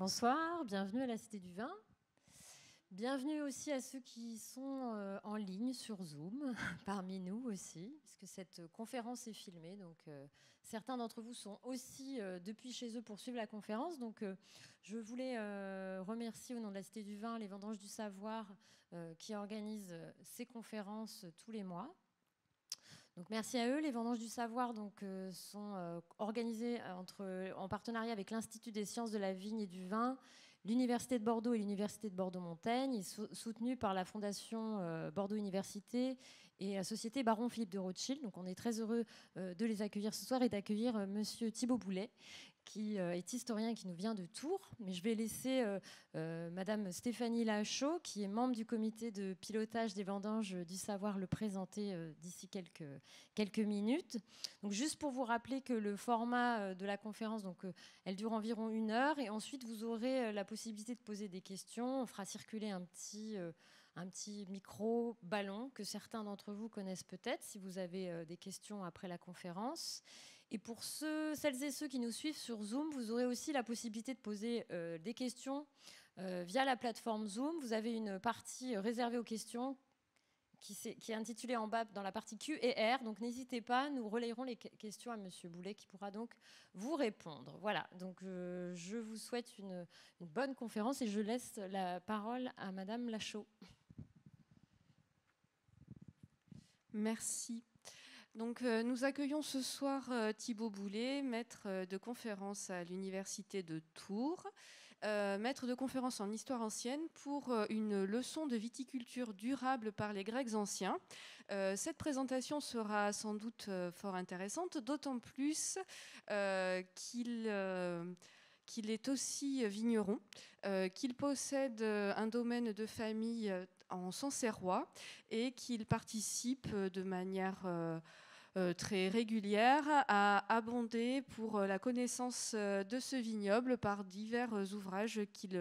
Bonsoir, bienvenue à la Cité du Vin. Bienvenue aussi à ceux qui sont en ligne sur Zoom, parmi nous aussi, puisque cette conférence est filmée. Donc, certains d'entre vous sont aussi depuis chez eux pour suivre la conférence. Donc, je voulais remercier au nom de la Cité du Vin les Vendanges du Savoir qui organisent ces conférences tous les mois. Donc, merci à eux. Les Vendanges du Savoir sont organisées en partenariat avec l'Institut des sciences de la vigne et du vin, l'Université de Bordeaux et l'Université de Bordeaux-Montaigne, et soutenues par la Fondation Bordeaux Université et la Société Baron Philippe de Rothschild. Donc, on est très heureux de les accueillir ce soir et d'accueillir Monsieur Thibaut Boulet, qui est historien et qui nous vient de Tours. Mais je vais laisser Madame Stéphanie Lachaud, qui est membre du comité de pilotage des vendanges du savoir, le présenter d'ici quelques minutes. Donc, juste pour vous rappeler que le format de la conférence, elle dure environ 1 heure, et ensuite vous aurez la possibilité de poser des questions. On fera circuler un petit micro-ballon que certains d'entre vous connaissent peut-être si vous avez des questions après la conférence. Et pour celles et ceux qui nous suivent sur Zoom, vous aurez aussi la possibilité de poser des questions via la plateforme Zoom. Vous avez une partie réservée aux questions qui est intitulée en bas dans la partie Q et R. Donc n'hésitez pas, nous relayerons les questions à Monsieur Boulet qui pourra donc vous répondre. Voilà, donc je vous souhaite une bonne conférence et je laisse la parole à Madame Lachaud. Merci. Donc, nous accueillons ce soir Thibaut Boulet, maître de conférence à l'Université de Tours, maître de conférence en histoire ancienne pour une leçon de viticulture durable par les Grecs anciens. Cette présentation sera sans doute fort intéressante, d'autant plus qu'il est aussi vigneron, qu'il possède un domaine de famille en Sancerrois et qu'il participe de manière très régulière à abonder pour la connaissance de ce vignoble par divers ouvrages qu'il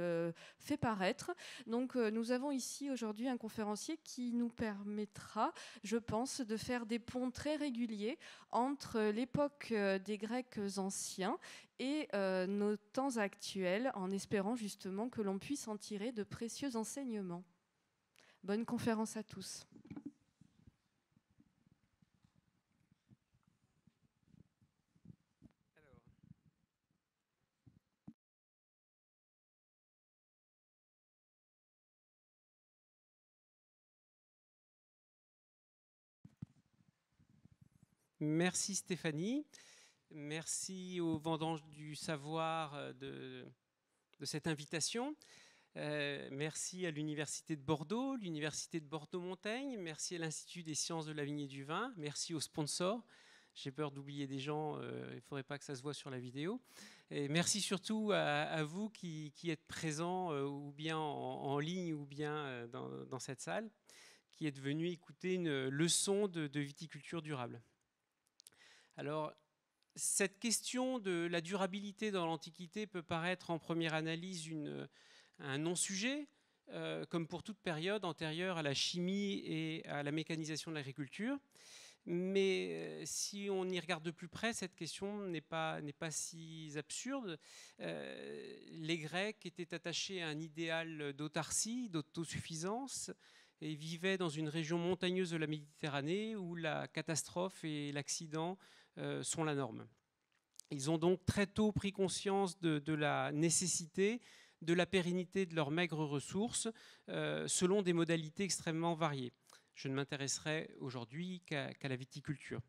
fait paraître. Donc nous avons ici aujourd'hui un conférencier qui nous permettra, je pense, de faire des ponts très réguliers entre l'époque des Grecs anciens et nos temps actuels, en espérant justement que l'on puisse en tirer de précieux enseignements. Bonne conférence à tous. Merci Stéphanie, merci aux Vendanges du Savoir de cette invitation. Merci à l'Université de Bordeaux, l'Université de Bordeaux-Montaigne, merci à l'Institut des sciences de la vigne et du vin, merci aux sponsors. J'ai peur d'oublier des gens, il ne faudrait pas que ça se voit sur la vidéo. Et merci surtout à vous qui êtes présents ou bien en ligne ou bien dans cette salle, qui êtes venus écouter une leçon de viticulture durable. Alors, cette question de la durabilité dans l'Antiquité peut paraître en première analyse un non-sujet, comme pour toute période antérieure à la chimie et à la mécanisation de l'agriculture. Mais si on y regarde de plus près, cette question n'est pas si absurde. Les Grecs étaient attachés à un idéal d'autarcie, d'autosuffisance, et vivaient dans une région montagneuse de la Méditerranée où la catastrophe et l'accident sont la norme. Ils ont donc très tôt pris conscience de la nécessité, de la pérennité de leurs maigres ressources selon des modalités extrêmement variées. Je ne m'intéresserai aujourd'hui qu'à la viticulture.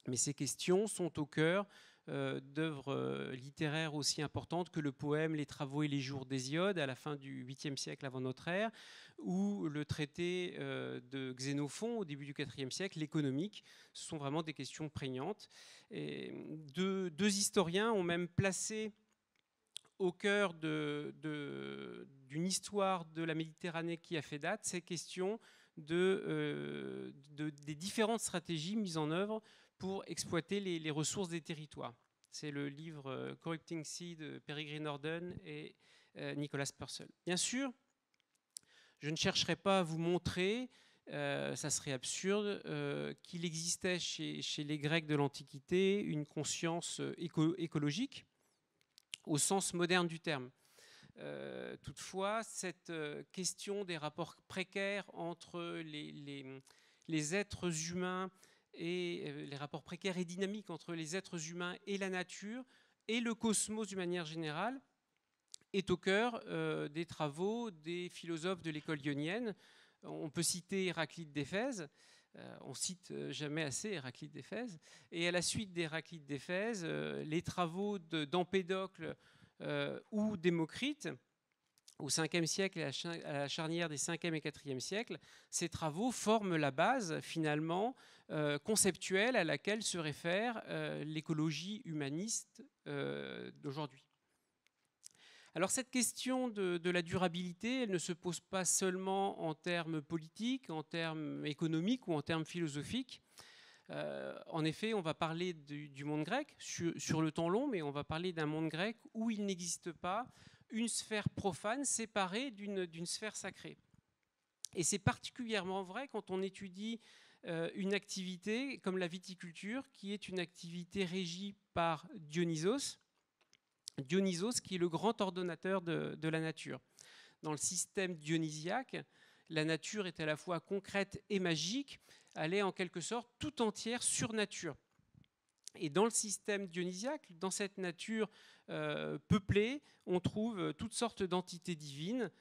Mais ces questions sont au cœur d'œuvres littéraires aussi importantes que le poème Les Travaux et les Jours d'Hésiode à la fin du 8e siècle avant notre ère, ou le traité de Xénophon au début du 4e siècle, l'économique. Ce sont vraiment des questions prégnantes. Et deux historiens ont même placé au cœur d'une histoire de la Méditerranée qui a fait date ces questions des différentes stratégies mises en œuvre pour exploiter les ressources des territoires. C'est le livre Corrupting Sea de Peregrine Orden et Nicolas Purcell. Bien sûr, je ne chercherai pas à vous montrer, ça serait absurde, qu'il existait chez les Grecs de l'Antiquité une conscience écologique au sens moderne du terme. Toutefois, cette question des rapports précaires entre les êtres humains et les rapports précaires et dynamiques entre les êtres humains et la nature et le cosmos d'une manière générale est au cœur des travaux des philosophes de l'école ionienne. On peut citer Héraclite d'Éphèse, on cite jamais assez Héraclite d'Éphèse, et à la suite d'Héraclite d'Éphèse, les travaux d'Empédocle ou Démocrite, au 5e siècle et à la charnière des 5e et 4e siècles, ces travaux forment la base finalement conceptuelle à laquelle se réfère l'écologie humaniste d'aujourd'hui. Alors cette question de la durabilité, elle ne se pose pas seulement en termes politiques, en termes économiques ou en termes philosophiques. En effet, on va parler du monde grec sur le temps long, mais on va parler d'un monde grec où il n'existe pas une sphère profane séparée d'une sphère sacrée. Et c'est particulièrement vrai quand on étudie une activité comme la viticulture, qui est une activité régie par Dionysos. Dionysos qui est le grand ordonnateur de la nature. Dans le système dionysiaque, la nature est à la fois concrète et magique, elle est en quelque sorte tout entière sur nature. Et dans le système dionysiaque, dans cette nature peuplée, on trouve toutes sortes d'entités divines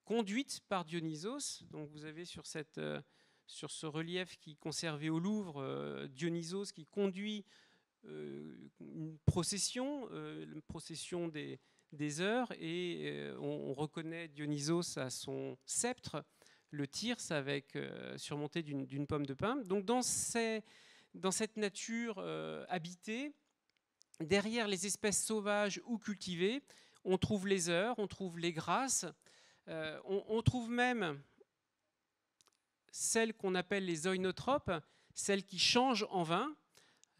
conduites par Dionysos. Donc vous avez sur ce relief qui est conservé au Louvre, Dionysos qui conduit une procession des heures, et on reconnaît Dionysos à son sceptre, le thyrse, avec surmonté d'une pomme de pin. Donc dans cette nature habitée, derrière les espèces sauvages ou cultivées, on trouve les heures, on trouve les grâces, on trouve même celles qu'on appelle les oinotropes, celles qui changent en vin.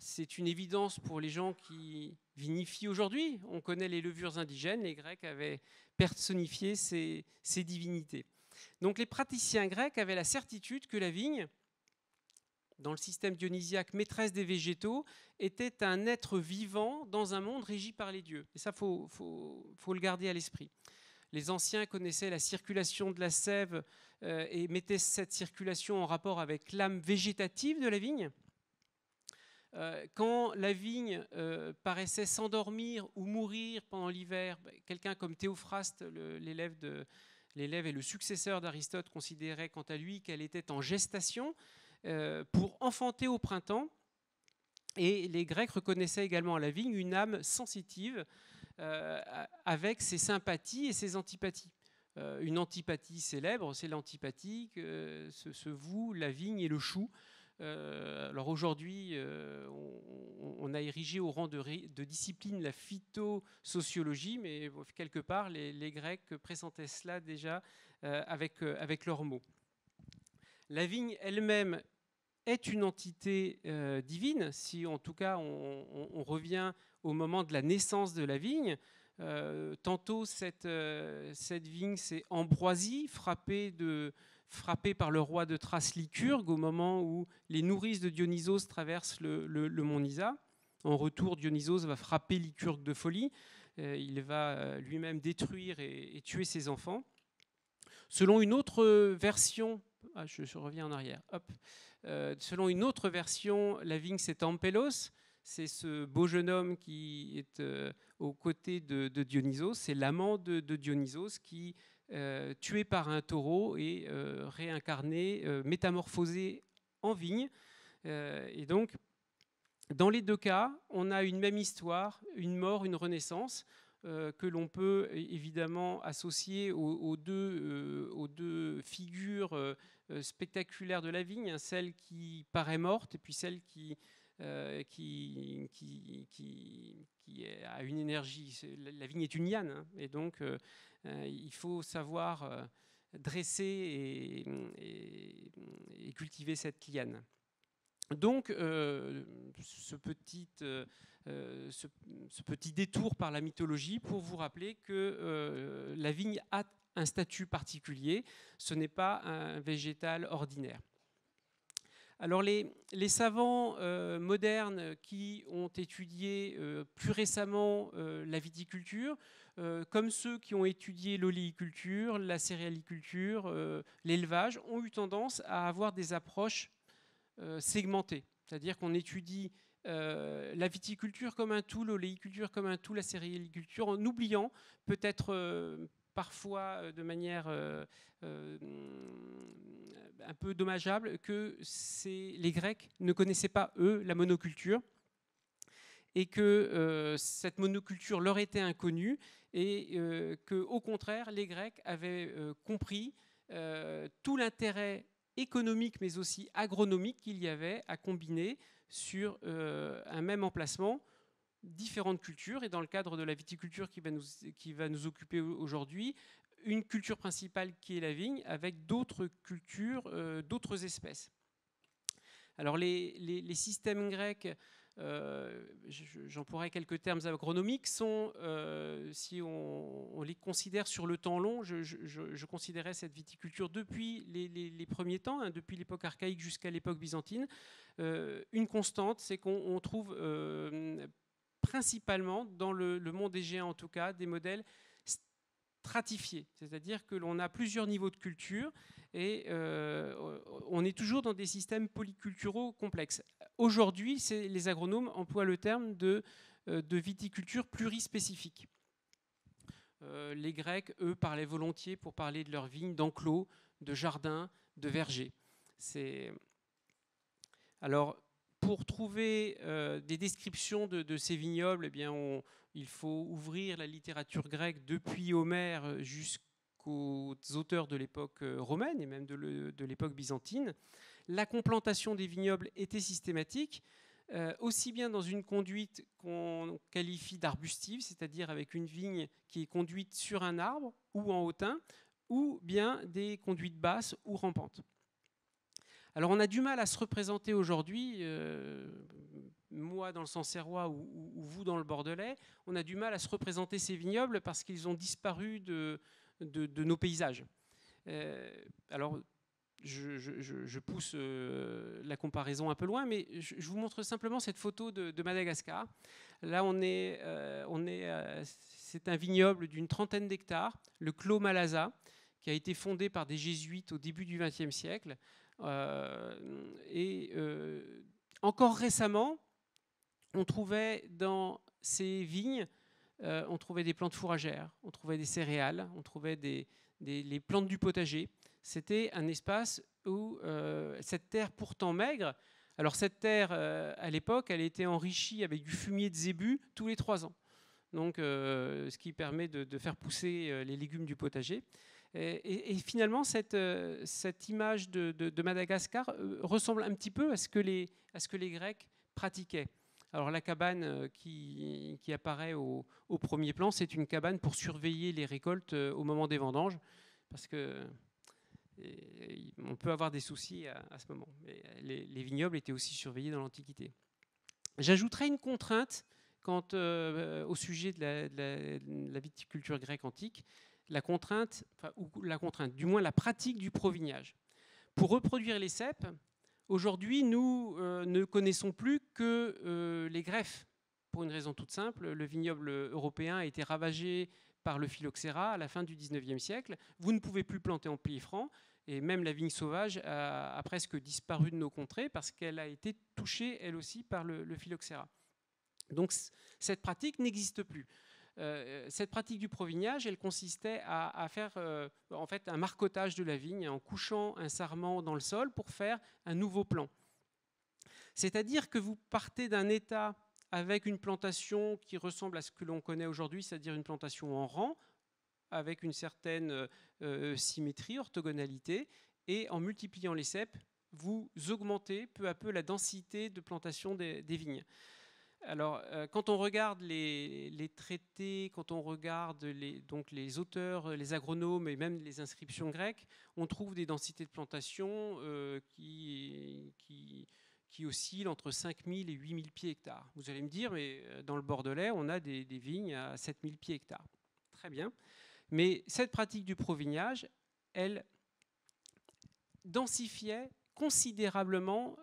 C'est une évidence pour les gens qui vinifient aujourd'hui. On connaît les levures indigènes, les Grecs avaient personnifié ces divinités. Donc les praticiens grecs avaient la certitude que la vigne, dans le système dionysiaque maîtresse des végétaux, était un être vivant dans un monde régi par les dieux. Et ça, faut le garder à l'esprit. Les anciens connaissaient la circulation de la sève et mettaient cette circulation en rapport avec l'âme végétative de la vigne. Quand la vigne paraissait s'endormir ou mourir pendant l'hiver, quelqu'un comme Théophraste, l'élève et le successeur d'Aristote, considérait quant à lui qu'elle était en gestation pour enfanter au printemps. Et les Grecs reconnaissaient également à la vigne une âme sensitive avec ses sympathies et ses antipathies. Une antipathie célèbre, c'est l'antipathie que se vouent la vigne et le chou. Alors aujourd'hui, on a érigé au rang de discipline la phytosociologie, mais quelque part, les Grecs présentaient cela déjà avec leurs mots. La vigne elle-même est une entité divine, si en tout cas on revient au moment de la naissance de la vigne. Tantôt cette vigne, c'est Ambroisie, frappée par le roi de Thrace Lycurgue au moment où les nourrices de Dionysos traversent le mont Nysa. En retour, Dionysos va frapper Lycurgue de folie. Il va lui-même détruire et tuer ses enfants. Selon une autre version, je reviens en arrière, selon une autre version, la vigne c'est Ampélos, c'est ce beau jeune homme qui est aux côtés de Dionysos, c'est l'amant de Dionysos qui, tué par un taureau, est réincarné, métamorphosé en vigne. Et donc, dans les deux cas, on a une même histoire, une mort, une renaissance, que l'on peut évidemment associer aux deux figures spectaculaires de la vigne, celle qui paraît morte et puis celle qui a une énergie. La vigne est une liane, hein, et donc il faut savoir dresser et cultiver cette liane. Donc ce petit détour par la mythologie pour vous rappeler que la vigne a un statut particulier, ce n'est pas un végétal ordinaire. Alors les savants modernes qui ont étudié plus récemment la viticulture, comme ceux qui ont étudié l'oléiculture, la céréaliculture, l'élevage, ont eu tendance à avoir des approches segmentées. C'est-à-dire qu'on étudie la viticulture comme un tout, l'oléiculture comme un tout, la céréaliculture, en oubliant peut-être parfois de manière un peu dommageable que les Grecs ne connaissaient pas, eux, la monoculture, et que cette monoculture leur était inconnue, et qu'au contraire, les Grecs avaient compris tout l'intérêt économique, mais aussi agronomique qu'il y avait à combiner sur un même emplacement différentes cultures. Et dans le cadre de la viticulture qui va nous occuper aujourd'hui, une culture principale qui est la vigne, avec d'autres cultures, d'autres espèces. Alors les systèmes grecs, j'emploierai quelques termes agronomiques, sont, si on les considère sur le temps long, je considérais cette viticulture depuis les premiers temps, hein, depuis l'époque archaïque jusqu'à l'époque byzantine, une constante, c'est qu'on trouve principalement dans le monde égéen en tout cas, des modèles stratifiés, c'est-à-dire que l'on a plusieurs niveaux de culture et on est toujours dans des systèmes polyculturaux complexes. Aujourd'hui, les agronomes emploient le terme de viticulture plurispécifique. Les Grecs, eux, parlaient volontiers pour parler de leurs vignes, d'enclos, de jardins, de vergers. Alors, pour trouver des descriptions de ces vignobles, eh bien, il faut ouvrir la littérature grecque depuis Homère jusqu'aux auteurs de l'époque romaine et même de l'époque byzantine. La complantation des vignobles était systématique, aussi bien dans une conduite qu'on qualifie d'arbustive, c'est-à-dire avec une vigne qui est conduite sur un arbre ou en hautain, ou bien des conduites basses ou rampantes. Alors on a du mal à se représenter aujourd'hui, moi dans le Sancerrois ou vous dans le Bordelais, on a du mal à se représenter ces vignobles parce qu'ils ont disparu de nos paysages. Alors je pousse la comparaison un peu loin, mais je vous montre simplement cette photo de Madagascar. Là c'est un vignoble d'une trentaine d'hectares, le Clos Malasa, qui a été fondé par des jésuites au début du XXe siècle. Encore récemment, on trouvait dans ces vignes, on trouvait des plantes fourragères, on trouvait des céréales, on trouvait les plantes du potager. C'était un espace où cette terre pourtant maigre, alors cette terre à l'époque, elle était enrichie avec du fumier de zébu tous les 3 ans. Donc, ce qui permet de faire pousser les légumes du potager. Et finalement, cette image de Madagascar ressemble un petit peu à ce que les Grecs pratiquaient. Alors la cabane qui apparaît au premier plan, c'est une cabane pour surveiller les récoltes au moment des vendanges, parce qu'on peut avoir des soucis à ce moment. Mais les vignobles étaient aussi surveillés dans l'Antiquité. J'ajouterai une contrainte quant au sujet de la viticulture grecque antique, la contrainte, du moins la pratique du provignage. Pour reproduire les cèpes, aujourd'hui, nous ne connaissons plus que les greffes, pour une raison toute simple. Le vignoble européen a été ravagé par le phylloxéra à la fin du XIXe siècle. Vous ne pouvez plus planter en pied franc, et même la vigne sauvage a presque disparu de nos contrées parce qu'elle a été touchée, elle aussi, par le phylloxéra. Donc cette pratique n'existe plus. Cette pratique du provignage, elle consistait à faire en fait un marcottage de la vigne en couchant un sarment dans le sol pour faire un nouveau plant. C'est-à-dire que vous partez d'un état avec une plantation qui ressemble à ce que l'on connaît aujourd'hui, c'est-à-dire une plantation en rang, avec une certaine symétrie, orthogonalité, et en multipliant les cèpes, vous augmentez peu à peu la densité de plantation des vignes. Alors, quand on regarde les traités, quand on regarde les auteurs, les agronomes et même les inscriptions grecques, on trouve des densités de plantation qui oscillent entre 5000 et 8000 pieds hectares. Vous allez me dire, mais dans le Bordelais, on a des vignes à 7000 pieds hectares. Très bien. Mais cette pratique du provignage, elle densifiait considérablement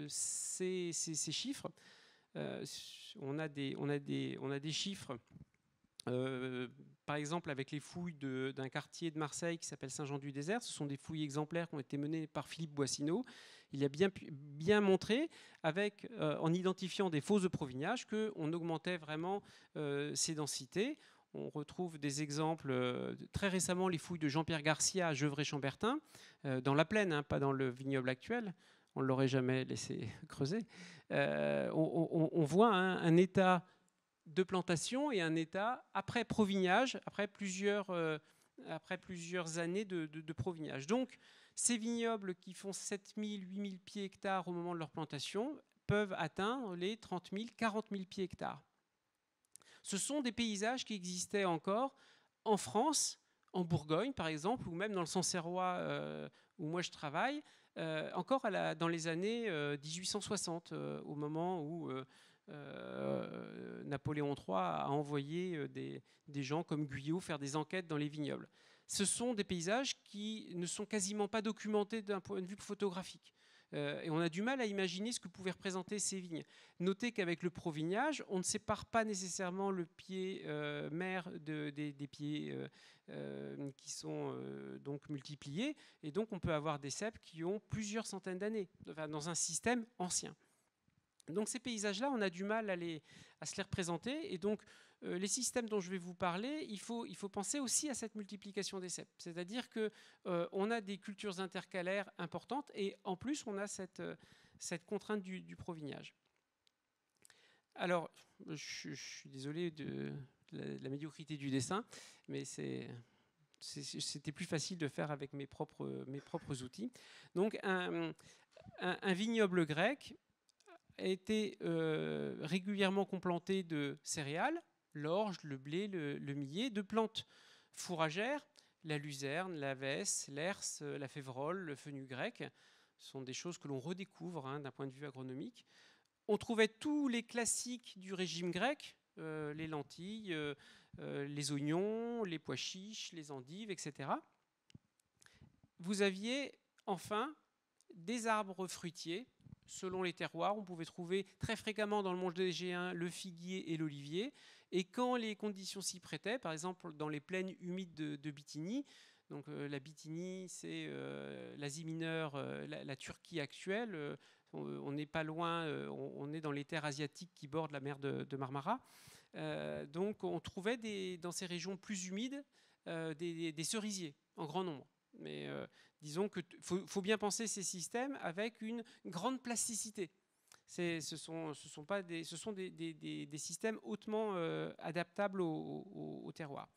ces chiffres. On a des chiffres, par exemple avec les fouilles d'un quartier de Marseille qui s'appelle Saint-Jean-du-Désert. Ce sont des fouilles exemplaires qui ont été menées par Philippe Boissineau. Il a bien montré, en identifiant des fosses de provignage, qu'on augmentait vraiment ces densités. On retrouve des exemples, très récemment, les fouilles de Jean-Pierre Garcia à Gevrey-Chambertin, dans la plaine, hein, pas dans le vignoble actuel. On ne l'aurait jamais laissé creuser. On voit un état de plantation et un état après provignage, après plusieurs années de provignage. Donc, ces vignobles qui font 7 000, 8 000 pieds hectares au moment de leur plantation peuvent atteindre les 30 000, 40 000 pieds hectares. Ce sont des paysages qui existaient encore en France, en Bourgogne par exemple, ou même dans le Sancerrois où moi je travaille, encore dans les années 1860, au moment où Napoléon III a envoyé des gens comme Guyot faire des enquêtes dans les vignobles. Ce sont des paysages qui ne sont quasiment pas documentés d'un point de vue photographique. Et on a du mal à imaginer ce que pouvaient représenter ces vignes. Notez qu'avec le provignage, on ne sépare pas nécessairement le pied mère des pieds qui sont donc multipliés. Et donc on peut avoir des cèpes qui ont plusieurs centaines d'années, enfin, dans un système ancien. Donc ces paysages-là, on a du mal à se les représenter. Et donc les systèmes dont je vais vous parler, il faut penser aussi à cette multiplication des cèpes. C'est-à-dire qu'on a des cultures intercalaires importantes et en plus on a cette contrainte du provignage. Alors, je suis désolé de la médiocrité du dessin, mais c'était plus facile de faire avec mes propres outils. Donc un vignoble grec a été régulièrement complanté de céréales, l'orge, le blé, le millet, de plantes fourragères, la luzerne, la vesse, l'herse, la févrole, le fenugrec. Ce sont des choses que l'on redécouvre d'un point de vue agronomique. On trouvait tous les classiques du régime grec, les lentilles, les oignons, les pois chiches, les endives, etc. Vous aviez enfin des arbres fruitiers. Selon les terroirs, on pouvait trouver très fréquemment dans le Mont-Dégéen le figuier et l'olivier. Et quand les conditions s'y prêtaient, par exemple dans les plaines humides de Bithynie, donc la Bithynie, c'est l'Asie mineure, la Turquie actuelle, on n'est pas loin, on est dans les terres asiatiques qui bordent la mer de Marmara. Donc on trouvait dans ces régions plus humides des cerisiers en grand nombre. Mais disons qu'il faut bien penser ces systèmes avec une grande plasticité. Ce sont des systèmes hautement adaptables au terroir.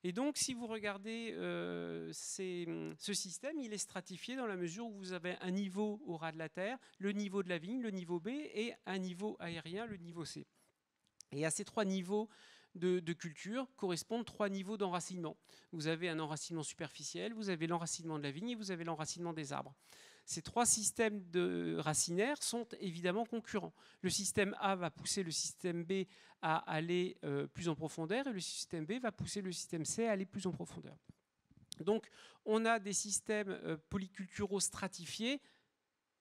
Et donc, si vous regardez ce système, il est stratifié dans la mesure où vous avez un niveau au ras de la terre, le niveau de la vigne, le niveau B, et un niveau aérien, le niveau C. Et à ces trois niveaux de culture correspondent trois niveaux d'enracinement. Vous avez un enracinement superficiel, vous avez l'enracinement de la vigne et vous avez l'enracinement des arbres. Ces trois systèmes de racinaires sont évidemment concurrents. Le système A va pousser le système B à aller plus en profondeur et le système B va pousser le système C à aller plus en profondeur. Donc on a des systèmes polyculturaux stratifiés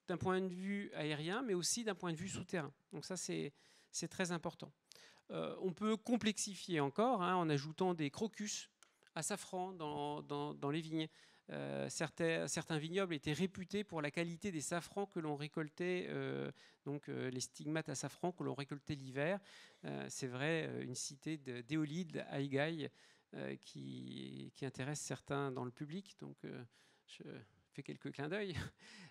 d'un point de vue aérien mais aussi d'un point de vue souterrain. Donc ça c'est très important. On peut complexifier encore en ajoutant des crocus à safran dans les vignes. Certains vignobles étaient réputés pour la qualité des safrans que l'on récoltait, les stigmates à safran que l'on récoltait l'hiver. C'est vrai, une cité d'Éolide, Aïgaï, qui intéresse certains dans le public. Donc, je fais quelques clins d'œil.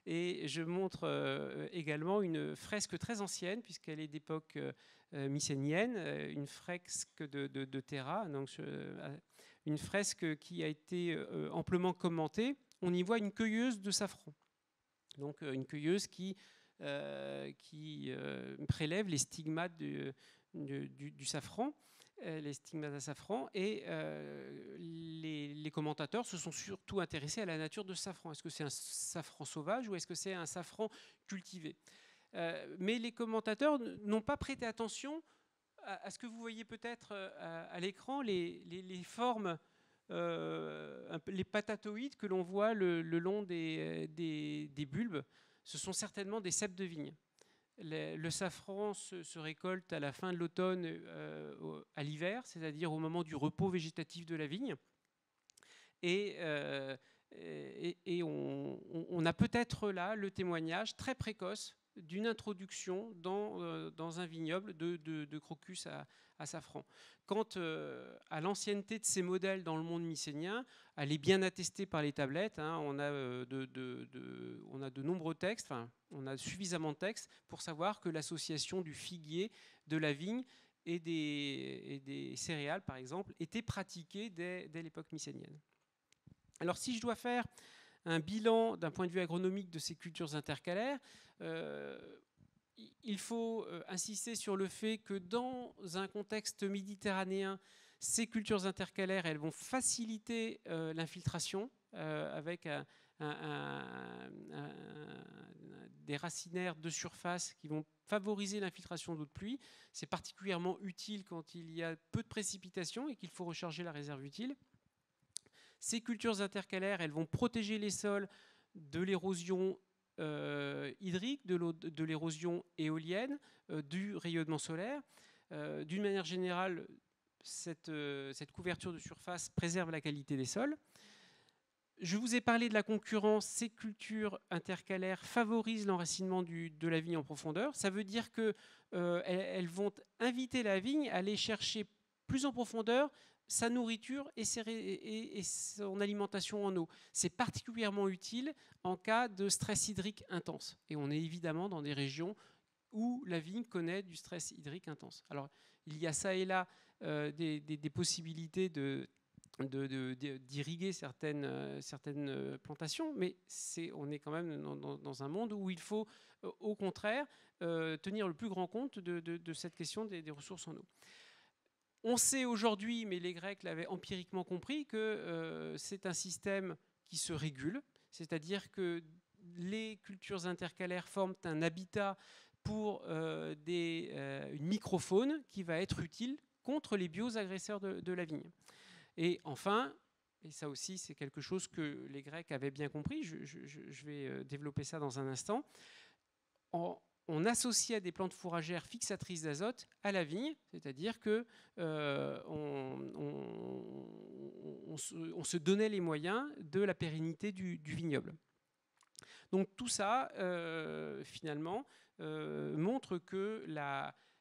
Et je montre également une fresque très ancienne, puisqu'elle est d'époque mycénienne, une fresque de Terra, donc une fresque qui a été amplement commentée. On y voit une cueilleuse de safran. Donc une cueilleuse qui prélève les stigmates du safran, les stigmates à safran, et les commentateurs se sont surtout intéressés à la nature de ce safran. Est-ce que c'est un safran sauvage ou est-ce que c'est un safran cultivé ? Mais les commentateurs n'ont pas prêté attention à ce que vous voyez peut-être à l'écran, les formes les patatoïdes que l'on voit le long des bulbes, ce sont certainement des ceps de vigne. Le safran se récolte à la fin de l'automne, à l'hiver, c'est-à-dire au moment du repos végétatif de la vigne. Et on a peut-être là le témoignage très précoce d'une introduction dans un vignoble de crocus à safran. Quant à l'ancienneté de ces modèles dans le monde mycénien, elle est bien attestée par les tablettes. On a de nombreux textes, enfin, on a suffisamment de textes pour savoir que l'association du figuier, de la vigne et des céréales, par exemple, était pratiquée dès l'époque mycénienne. Alors, si je dois faire un bilan d'un point de vue agronomique de ces cultures intercalaires, il faut insister sur le fait que dans un contexte méditerranéen, ces cultures intercalaires, elles vont faciliter l'infiltration avec des racinaires de surface qui vont favoriser l'infiltration d'eau de pluie. C'est particulièrement utile quand il y a peu de précipitations et qu'il faut recharger la réserve utile. Ces cultures intercalaires, elles vont protéger les sols de l'érosion hydrique, de l'érosion éolienne, du rayonnement solaire. D'une manière générale, cette couverture de surface préserve la qualité des sols. Je vous ai parlé de la concurrence. Ces cultures intercalaires favorisent l'enracinement de la vigne en profondeur. Ça veut dire qu'elles vont inviter la vigne à aller chercher plus en profondeur sa nourriture et son alimentation en eau. C'est particulièrement utile en cas de stress hydrique intense. Et on est évidemment dans des régions où la vigne connaît du stress hydrique intense. Alors, il y a ça et là des possibilités d'irriguer certaines plantations, mais on est quand même dans un monde où il faut, au contraire, tenir le plus grand compte de cette question des ressources en eau. On sait aujourd'hui, mais les Grecs l'avaient empiriquement compris, que c'est un système qui se régule, c'est-à-dire que les cultures intercalaires forment un habitat pour une microfaune qui va être utile contre les bioagresseurs de la vigne. Et enfin, et ça aussi c'est quelque chose que les Grecs avaient bien compris, je vais développer ça dans un instant, on associait des plantes fourragères fixatrices d'azote à la vigne, c'est-à-dire que on se donnait les moyens de la pérennité du vignoble. Donc tout ça, finalement, montre que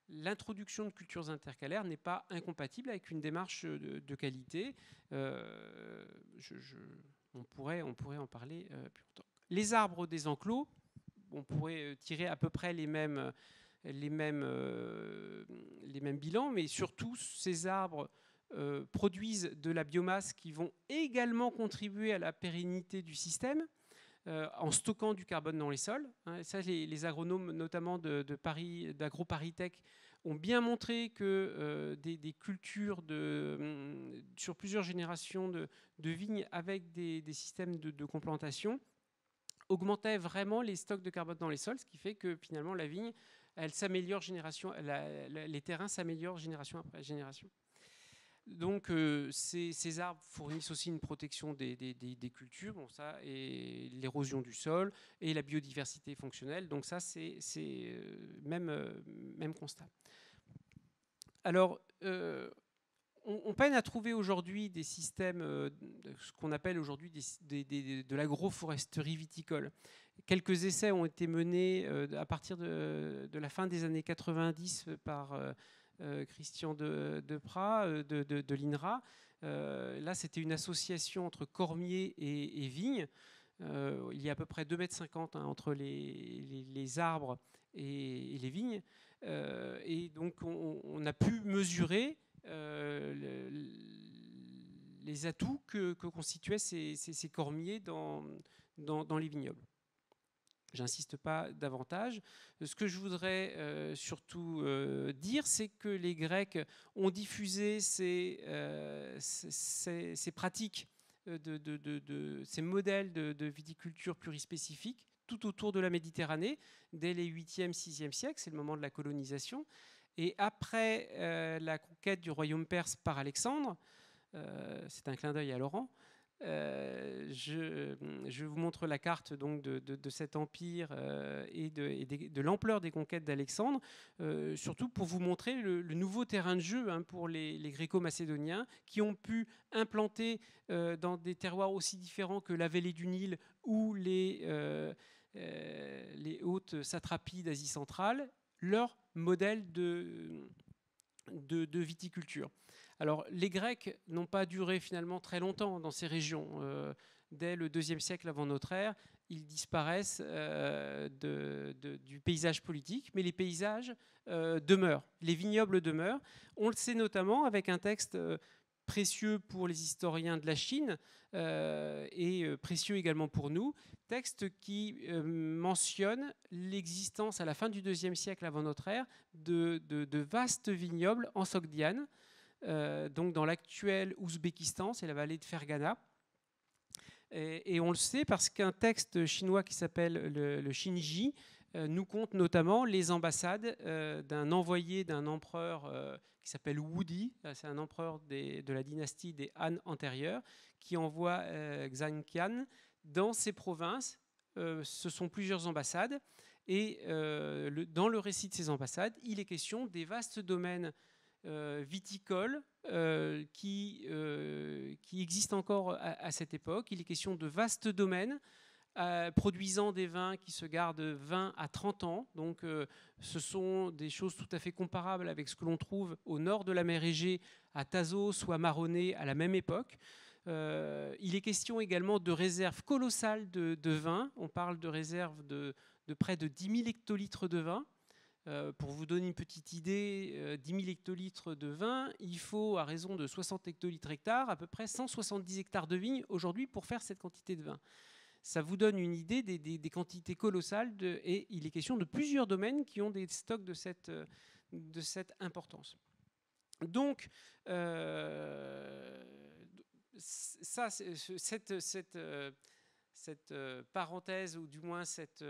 l'introduction de cultures intercalaires n'est pas incompatible avec une démarche de qualité. On pourrait en parler plus longtemps. Les arbres des enclos, on pourrait tirer à peu près les mêmes bilans, mais surtout ces arbres produisent de la biomasse qui vont également contribuer à la pérennité du système en stockant du carbone dans les sols. Ça, les agronomes, notamment d'AgroParisTech, ont bien montré que des cultures sur plusieurs générations de vignes avec des systèmes de complantation augmentait vraiment les stocks de carbone dans les sols, ce qui fait que finalement la vigne, elle s'améliore les terrains s'améliorent génération après génération. Donc ces arbres fournissent aussi une protection des cultures, bon, ça, et l'érosion du sol et la biodiversité fonctionnelle. Donc ça, c'est même constat. Alors, on peine à trouver aujourd'hui des systèmes, ce qu'on appelle aujourd'hui de l'agroforesterie viticole. Quelques essais ont été menés à partir de la fin des années 90 par Christian Deprat de l'INRA. Là, c'était une association entre cormier et vigne. Il y a à peu près 2,50 m entre les arbres et les vignes. Et donc, on a pu mesurer les atouts que constituaient ces cormiers dans les vignobles. J'insiste pas davantage. Ce que je voudrais surtout dire, c'est que les Grecs ont diffusé ces pratiques, ces modèles de viticulture plurispécifique tout autour de la Méditerranée, dès les 8e, 6e siècles, c'est le moment de la colonisation. Et après la conquête du royaume perse par Alexandre, c'est un clin d'œil à Laurent. Je vous montre la carte donc de cet empire et de l'ampleur des conquêtes d'Alexandre, surtout pour vous montrer le nouveau terrain de jeu pour les Gréco-Macédoniens qui ont pu implanter dans des terroirs aussi différents que la vallée du Nil ou les hautes satrapies d'Asie centrale, leur modèle de viticulture. Alors, les Grecs n'ont pas duré finalement très longtemps dans ces régions. Dès le IIe siècle avant notre ère, ils disparaissent du paysage politique, mais les paysages demeurent, les vignobles demeurent. On le sait notamment avec un texte précieux pour les historiens de la Chine et précieux également pour nous, texte qui mentionne l'existence à la fin du IIe siècle avant notre ère de vastes vignobles en Sogdiane, donc dans l'actuel Ouzbékistan, c'est la vallée de Fergana. Et on le sait parce qu'un texte chinois qui s'appelle le Xinji nous compte notamment les ambassades d'un envoyé d'un empereur qui s'appelle Wudi, c'est un empereur de la dynastie des Han antérieures, qui envoie Xianqian dans ces provinces. Ce sont plusieurs ambassades, et dans le récit de ces ambassades, il est question des vastes domaines viticoles qui existent encore à cette époque. Il est question de vastes domaines produisant des vins qui se gardent 20 à 30 ans. Donc ce sont des choses tout à fait comparables avec ce que l'on trouve au nord de la mer Égée, à Thasos ou à Maronée à la même époque. Il est question également de réserves colossales de vin. On parle de réserves de près de 10 000 hectolitres de vin. Pour vous donner une petite idée, 10 000 hectolitres de vin, il faut, à raison de 60 hectolitres hectares, à peu près 170 hectares de vignes aujourd'hui pour faire cette quantité de vin. Ça vous donne une idée des quantités colossales, et il est question de plusieurs domaines qui ont des stocks de cette importance. Donc, cette parenthèse, ou du moins cet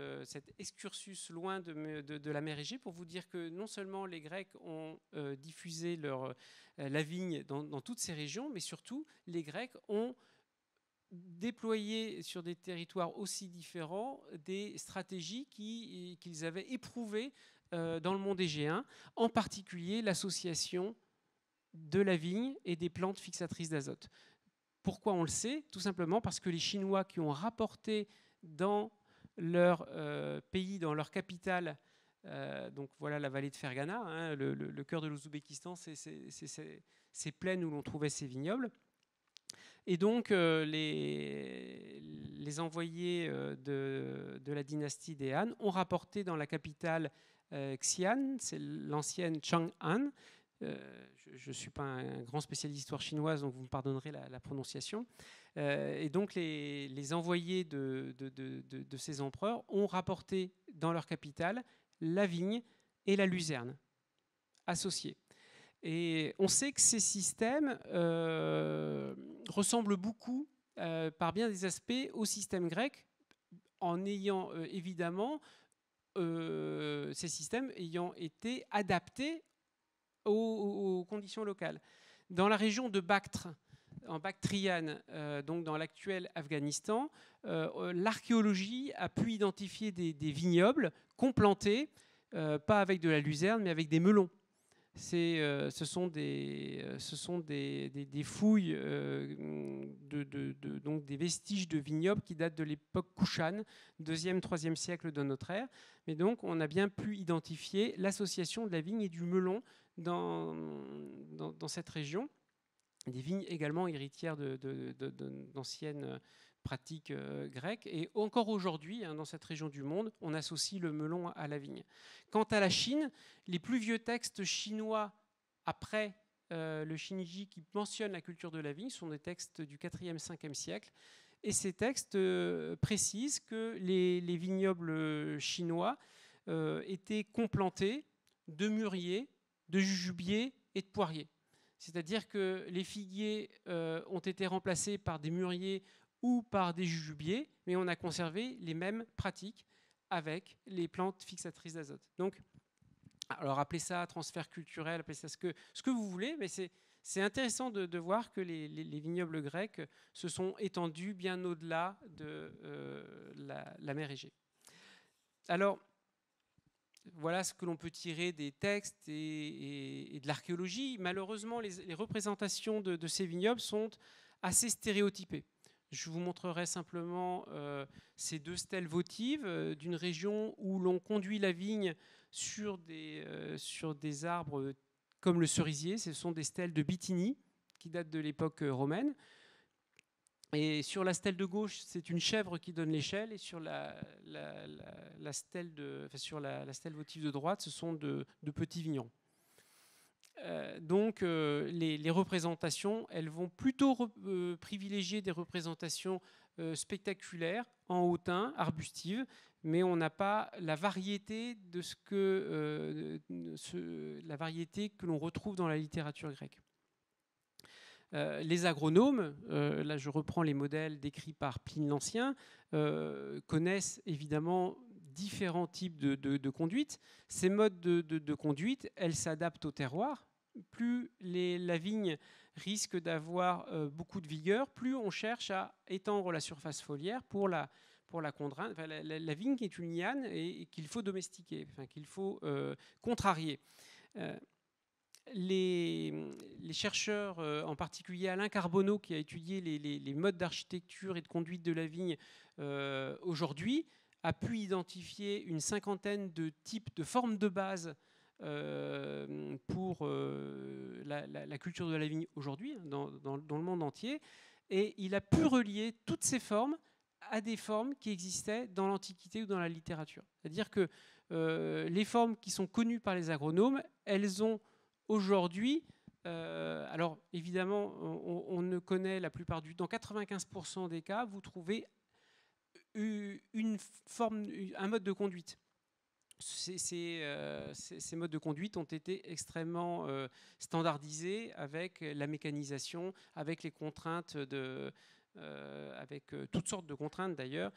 excursus loin de la mer Égée, pour vous dire que non seulement les Grecs ont diffusé la vigne dans toutes ces régions, mais surtout les Grecs ont déployé sur des territoires aussi différents des stratégies qu'ils avaient éprouvées dans le monde égéen, en particulier l'association de la vigne et des plantes fixatrices d'azote. Pourquoi on le sait? Tout simplement parce que les Chinois qui ont rapporté dans leur pays, dans leur capitale, donc voilà la vallée de Fergana, le cœur de l'Ouzbékistan, c'est ces plaines où l'on trouvait ces vignobles. Et donc les envoyés de la dynastie des Han ont rapporté dans la capitale Xi'an, c'est l'ancienne Chang'an. Je ne suis pas un grand spécialiste d'histoire chinoise, donc vous me pardonnerez la prononciation. Et donc les envoyés de ces empereurs ont rapporté dans leur capitale la vigne et la luzerne associées. Et on sait que ces systèmes ressemblent beaucoup, par bien des aspects, au système grec, en ayant évidemment ces systèmes ayant été adaptés aux conditions locales. Dans la région de Bactre, en Bactriane, donc dans l'actuel Afghanistan, l'archéologie a pu identifier des vignobles qu'on plantait, pas avec de la luzerne, mais avec des melons. Ce sont des fouilles, donc des vestiges de vignobles qui datent de l'époque Kouchan, 2e, 3e siècle de notre ère. Mais donc, on a bien pu identifier l'association de la vigne et du melon dans cette région. Des vignes également héritières d'anciennes pratiques grecques. Et encore aujourd'hui, dans cette région du monde, on associe le melon à la vigne. Quant à la Chine, les plus vieux textes chinois après le Xinji qui mentionnent la culture de la vigne sont des textes du 4e, 5e siècle. Et ces textes précisent que les vignobles chinois étaient complantés de mûriers, de jujubiers et de poiriers. C'est-à-dire que les figuiers ont été remplacés par des mûriers ou par des jujubiers, mais on a conservé les mêmes pratiques avec les plantes fixatrices d'azote. Donc, alors appelez ça transfert culturel, appelez ça ce que vous voulez, mais c'est intéressant de voir que les vignobles grecs se sont étendus bien au-delà de la mer Égée. Alors, voilà ce que l'on peut tirer des textes et de l'archéologie. Malheureusement, les représentations de ces vignobles sont assez stéréotypées. Je vous montrerai simplement ces 2 stèles votives d'une région où l'on conduit la vigne sur des arbres comme le cerisier. Ce sont des stèles de Bithynie qui datent de l'époque romaine. Et sur la stèle de gauche, c'est une chèvre qui donne l'échelle, et sur la stèle votive de droite, ce sont de petits vignons. Donc les représentations, elles vont plutôt privilégier des représentations spectaculaires, en hautain, arbustives, mais on n'a pas la variété la variété que l'on retrouve dans la littérature grecque. Les agronomes, là je reprends les modèles décrits par Pline l'Ancien, connaissent évidemment différents types de conduite. Ces modes de conduite, elles s'adaptent au terroir. Plus la vigne risque d'avoir beaucoup de vigueur, plus on cherche à étendre la surface foliaire pour la contraindre. Enfin, la vigne est une liane et qu'il faut domestiquer, enfin, qu'il faut contrarier. Les chercheurs, en particulier Alain Carbonneau, qui a étudié les modes d'architecture et de conduite de la vigne aujourd'hui, a pu identifier une 50aine de types de formes de base pour la culture de la vigne aujourd'hui, dans le monde entier. Et il a pu relier toutes ces formes à des formes qui existaient dans l'Antiquité ou dans la littérature. C'est-à-dire que les formes qui sont connues par les agronomes, elles ont aujourd'hui, alors évidemment, on ne connaît la plupart dans 95% des cas, vous trouvez un mode de conduite. Ces modes de conduite ont été extrêmement standardisés avec la mécanisation, avec les contraintes avec toutes sortes de contraintes d'ailleurs,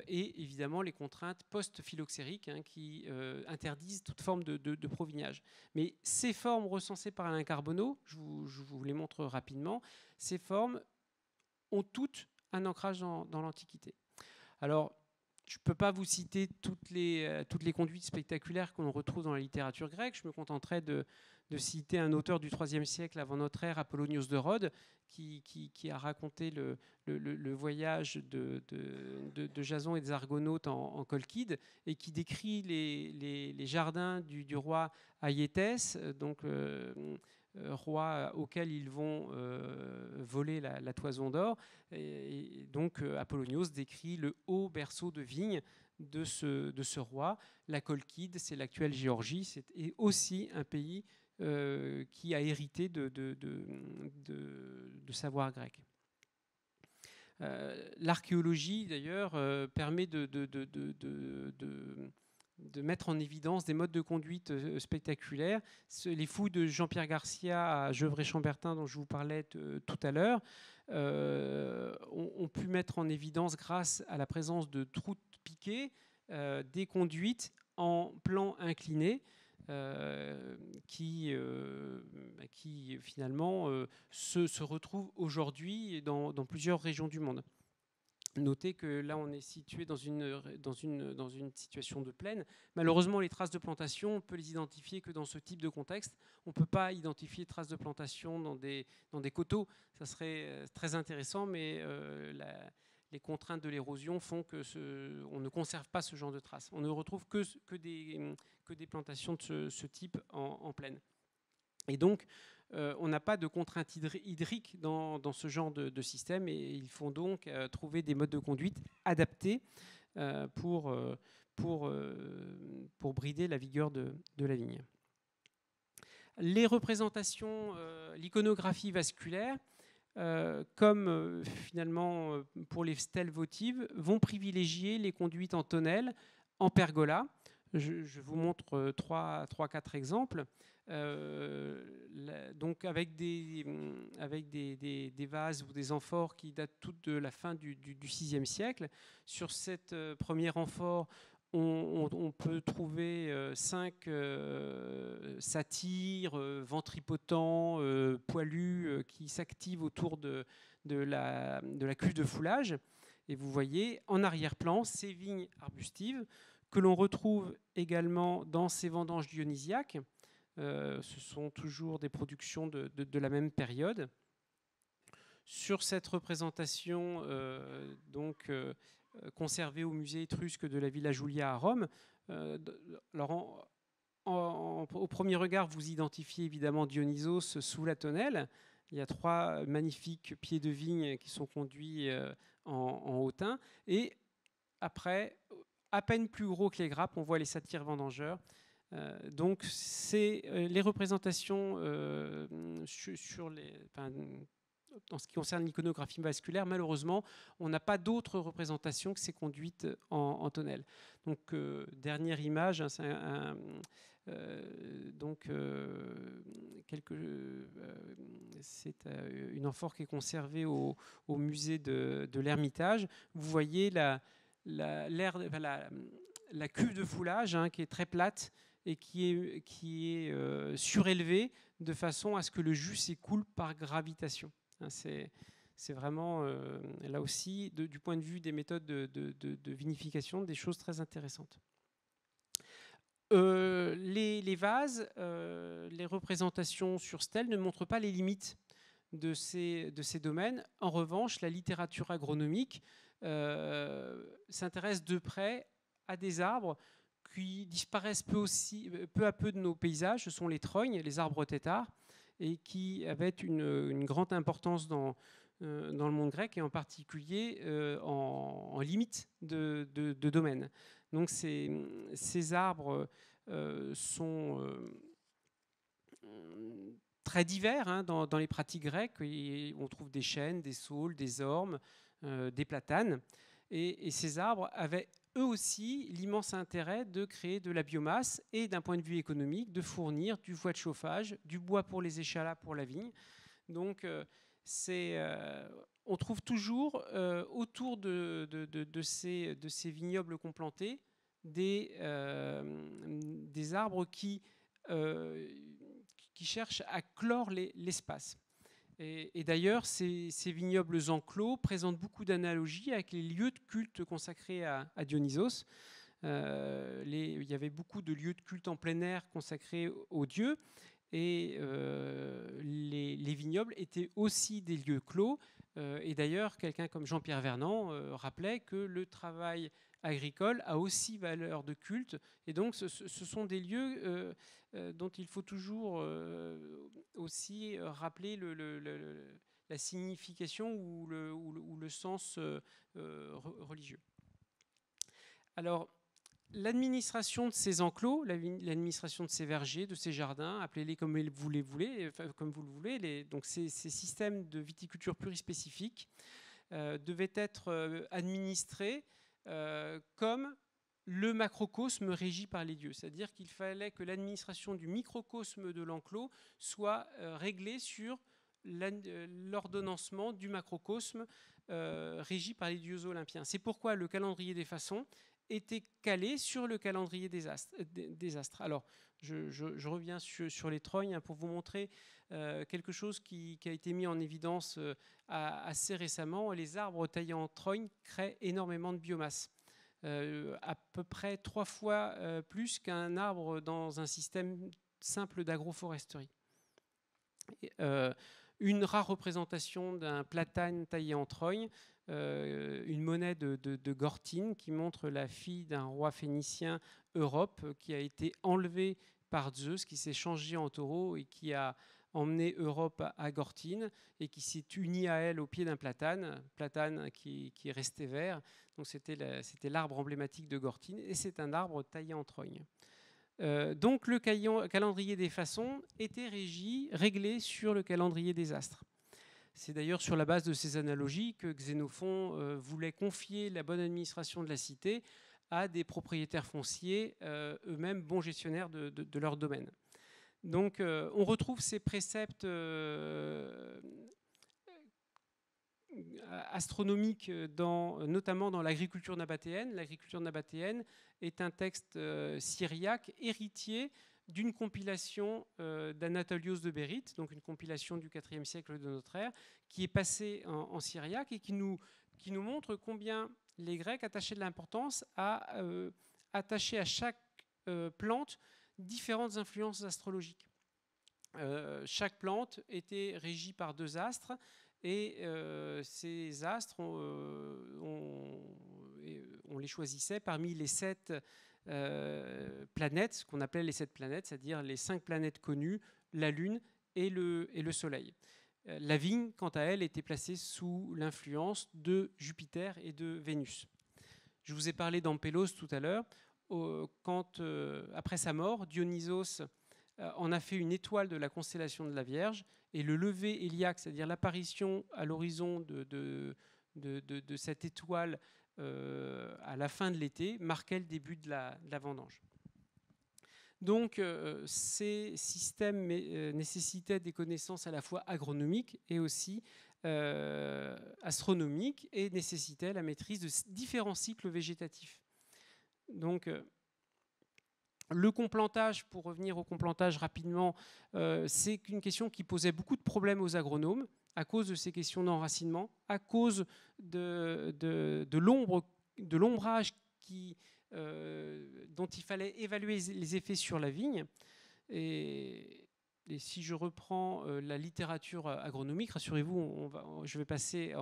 et évidemment les contraintes post-phylloxériques qui interdisent toute forme de provignage. Mais ces formes recensées par Alain Carbonneau, je vous les montre rapidement, ces formes ont toutes un ancrage dans l'Antiquité. Alors, je ne peux pas vous citer toutes les conduites spectaculaires qu'on retrouve dans la littérature grecque. Je me contenterai de citer un auteur du IIIe siècle avant notre ère, Apollonios de Rhodes, qui a raconté le voyage de Jason et des Argonautes en Colchide, et qui décrit les jardins du roi Aïétès, donc roi auquel ils vont voler la toison d'or. Et donc Apollonios décrit le haut berceau de vigne de ce roi. La Colchide, c'est l'actuelle Géorgie, c'est aussi un pays qui a hérité de savoir grec. L'archéologie, d'ailleurs, permet de mettre en évidence des modes de conduite spectaculaires. Les fouilles de Jean-Pierre Garcia à Gevrey-Chambertin, dont je vous parlais tout à l'heure, ont pu mettre en évidence, grâce à la présence de trous piqués, des conduites en plan incliné, qui finalement se retrouvent aujourd'hui dans plusieurs régions du monde. Notez que là, on est situé dans une situation de plaine. Malheureusement, les traces de plantation, on peut les identifier que dans ce type de contexte. On ne peut pas identifier de traces de plantation dans des coteaux. Ça serait très intéressant, mais les contraintes de l'érosion font qu'on ne conserve pas ce genre de traces. On ne retrouve que des plantations de ce type en plaine. Et donc, on n'a pas de contraintes hydriques dans ce genre de système, et il faut donc trouver des modes de conduite adaptés pour brider la vigueur de la vigne. Les représentations, l'iconographie vasculaire, comme finalement pour les stèles votives, vont privilégier les conduites en tonnelle, en pergola. Je vous montre 3-4 exemples. Donc avec des vases ou des amphores qui datent toutes de la fin du VIe siècle. Sur cette premier amphore, on peut trouver 5 satyres, ventripotents, poilus, qui s'activent autour de la cuve de foulage. Et vous voyez en arrière-plan ces vignes arbustives que l'on retrouve également dans ces vendanges dionysiaques. Ce sont toujours des productions de la même période. Sur cette représentation conservée au musée étrusque de la Villa Julia à Rome, alors au premier regard, vous identifiez évidemment Dionysos sous la tonnelle. Il y a 3 magnifiques pieds de vigne qui sont conduits en hautain. Et après, à peine plus gros que les grappes, on voit les satyres vendangeurs. Donc, c'est les représentations en ce qui concerne l'iconographie vasculaire. Malheureusement, on n'a pas d'autres représentations que ces conduites en tonnelle. Donc, dernière image, hein, c'est une amphore qui est conservée au musée de l'Ermitage. Vous voyez la cuve de foulage, hein, qui est très plate et qui est surélevée de façon à ce que le jus s'écoule par gravitation. C'est vraiment, là aussi, du point de vue des méthodes de vinification, des choses très intéressantes. Les vases, les représentations sur stèle ne montrent pas les limites de ces domaines. En revanche, la littérature agronomique s'intéresse de près à des arbres qui disparaissent peu à peu de nos paysages. Ce sont les trognes, les arbres têtards, et qui avaient une grande importance dans le monde grec, et en particulier en limite de domaine. Donc ces arbres sont très divers, hein, dans les pratiques grecques. On trouve des chênes, des saules, des ormes, des platanes. Et ces arbres avaient eux aussi l'immense intérêt de créer de la biomasse et, d'un point de vue économique, de fournir du bois de chauffage, du bois pour les échalas pour la vigne. Donc on trouve toujours autour de ces vignobles complantés des arbres qui cherchent à clore l'espace. Et d'ailleurs, ces vignobles enclos présentent beaucoup d'analogies avec les lieux de culte consacrés à Dionysos. Il y avait beaucoup de lieux de culte en plein air consacrés aux dieux, et les vignobles étaient aussi des lieux clos. Et d'ailleurs, quelqu'un comme Jean-Pierre Vernant rappelait que le travail agricole a aussi valeur de culte, et donc ce sont des lieux dont il faut toujours aussi rappeler la signification ou le sens religieux. Alors, l'administration de ces enclos, l'administration de ces vergers, de ces jardins, appelez-les comme vous le voulez, donc ces systèmes de viticulture plurispécifique devaient être administrés comme le macrocosme régi par les dieux. C'est-à-dire qu'il fallait que l'administration du microcosme de l'enclos soit réglée sur l'ordonnancement du macrocosme régi par les dieux olympiens. C'est pourquoi le calendrier des façons était calé sur le calendrier des astres. Alors, je reviens sur les trognes, hein, pour vous montrer quelque chose qui a été mis en évidence assez récemment. Les arbres taillés en trogne créent énormément de biomasse. À peu près 3 fois plus qu'un arbre dans un système simple d'agroforesterie. Une rare représentation d'un platane taillé en trogne, une monnaie de Gortine qui montre la fille d'un roi phénicien, Europe, qui a été enlevée par Zeus, qui s'est changé en taureau et qui a emmené Europe à Gortine et qui s'est unie à elle au pied d'un platane qui est resté vert. Donc c'était l'arbre emblématique de Gortine, et c'est un arbre taillé en trogne. Donc le calendrier des façons était réglé sur le calendrier des astres. C'est d'ailleurs sur la base de ces analogies que Xénophon voulait confier la bonne administration de la cité à des propriétaires fonciers, eux-mêmes bons gestionnaires de leur domaine. Donc on retrouve ces préceptes astronomique, notamment dans l'agriculture nabatéenne. L'agriculture nabatéenne est un texte syriaque héritier d'une compilation d'Anatolios de Bérite, donc une compilation du IVe siècle de notre ère, qui est passée en syriaque et qui nous montre combien les Grecs attachaient de l'importance à attacher à chaque plante différentes influences astrologiques. Chaque plante était régie par 2 astres et ces astres, on les choisissait parmi les 7 planètes, ce qu'on appelait les 7 planètes, c'est-à-dire les 5 planètes connues, la Lune et le Soleil. La vigne, quant à elle, était placée sous l'influence de Jupiter et de Vénus. Je vous ai parlé d'Ampélos tout à l'heure. Après sa mort, Dionysos en a fait une étoile de la constellation de la Vierge, et le lever héliaque, c'est-à-dire l'apparition à l'horizon de cette étoile à la fin de l'été, marquait le début de la vendange. Donc ces systèmes nécessitaient des connaissances à la fois agronomiques et aussi astronomiques, et nécessitaient la maîtrise de différents cycles végétatifs. Donc le complantage, pour revenir au complantage rapidement, c'est une question qui posait beaucoup de problèmes aux agronomes à cause de ces questions d'enracinement, à cause de l'ombrage dont il fallait évaluer les effets sur la vigne. Et si je reprends la littérature agronomique, rassurez-vous, je vais passer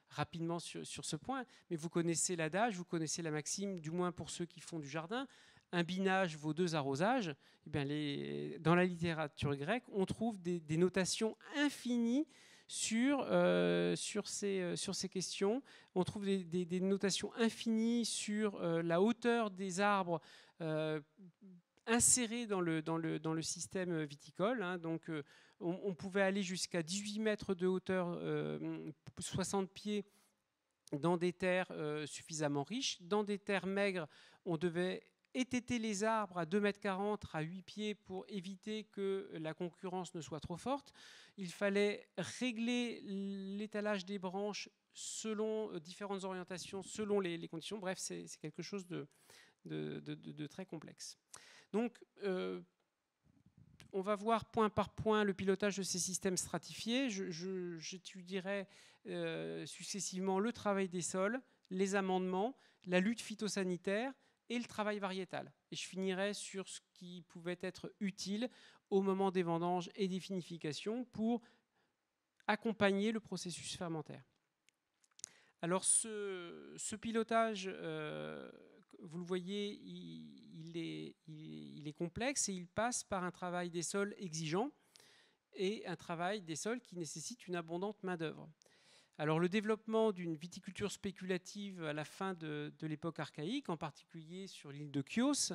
rapidement sur ce point, mais vous connaissez l'adage, vous connaissez la maxime, du moins pour ceux qui font du jardin: un binage vaut 2 arrosages. Eh bien, dans la littérature grecque, on trouve des notations infinies sur ces questions. On trouve des notations infinies sur la hauteur des arbres insérés dans le système viticole. Hein. Donc, on pouvait aller jusqu'à 18 mètres de hauteur, 60 pieds, dans des terres suffisamment riches. Dans des terres maigres, on devait étêter les arbres à 2,40 m, à 8 pieds, pour éviter que la concurrence ne soit trop forte. Il fallait régler l'étalage des branches selon différentes orientations, selon les conditions. Bref, c'est quelque chose de très complexe. Donc, on va voir point par point le pilotage de ces systèmes stratifiés. J'étudierai successivement le travail des sols, les amendements, la lutte phytosanitaire et le travail variétal. Et je finirai sur ce qui pouvait être utile au moment des vendanges et des vinifications pour accompagner le processus fermentaire. Alors ce pilotage, vous le voyez, il est complexe, et il passe par un travail des sols exigeant et un travail des sols qui nécessite une abondante main-d'œuvre. Alors le développement d'une viticulture spéculative à la fin de l'époque archaïque, en particulier sur l'île de Chios,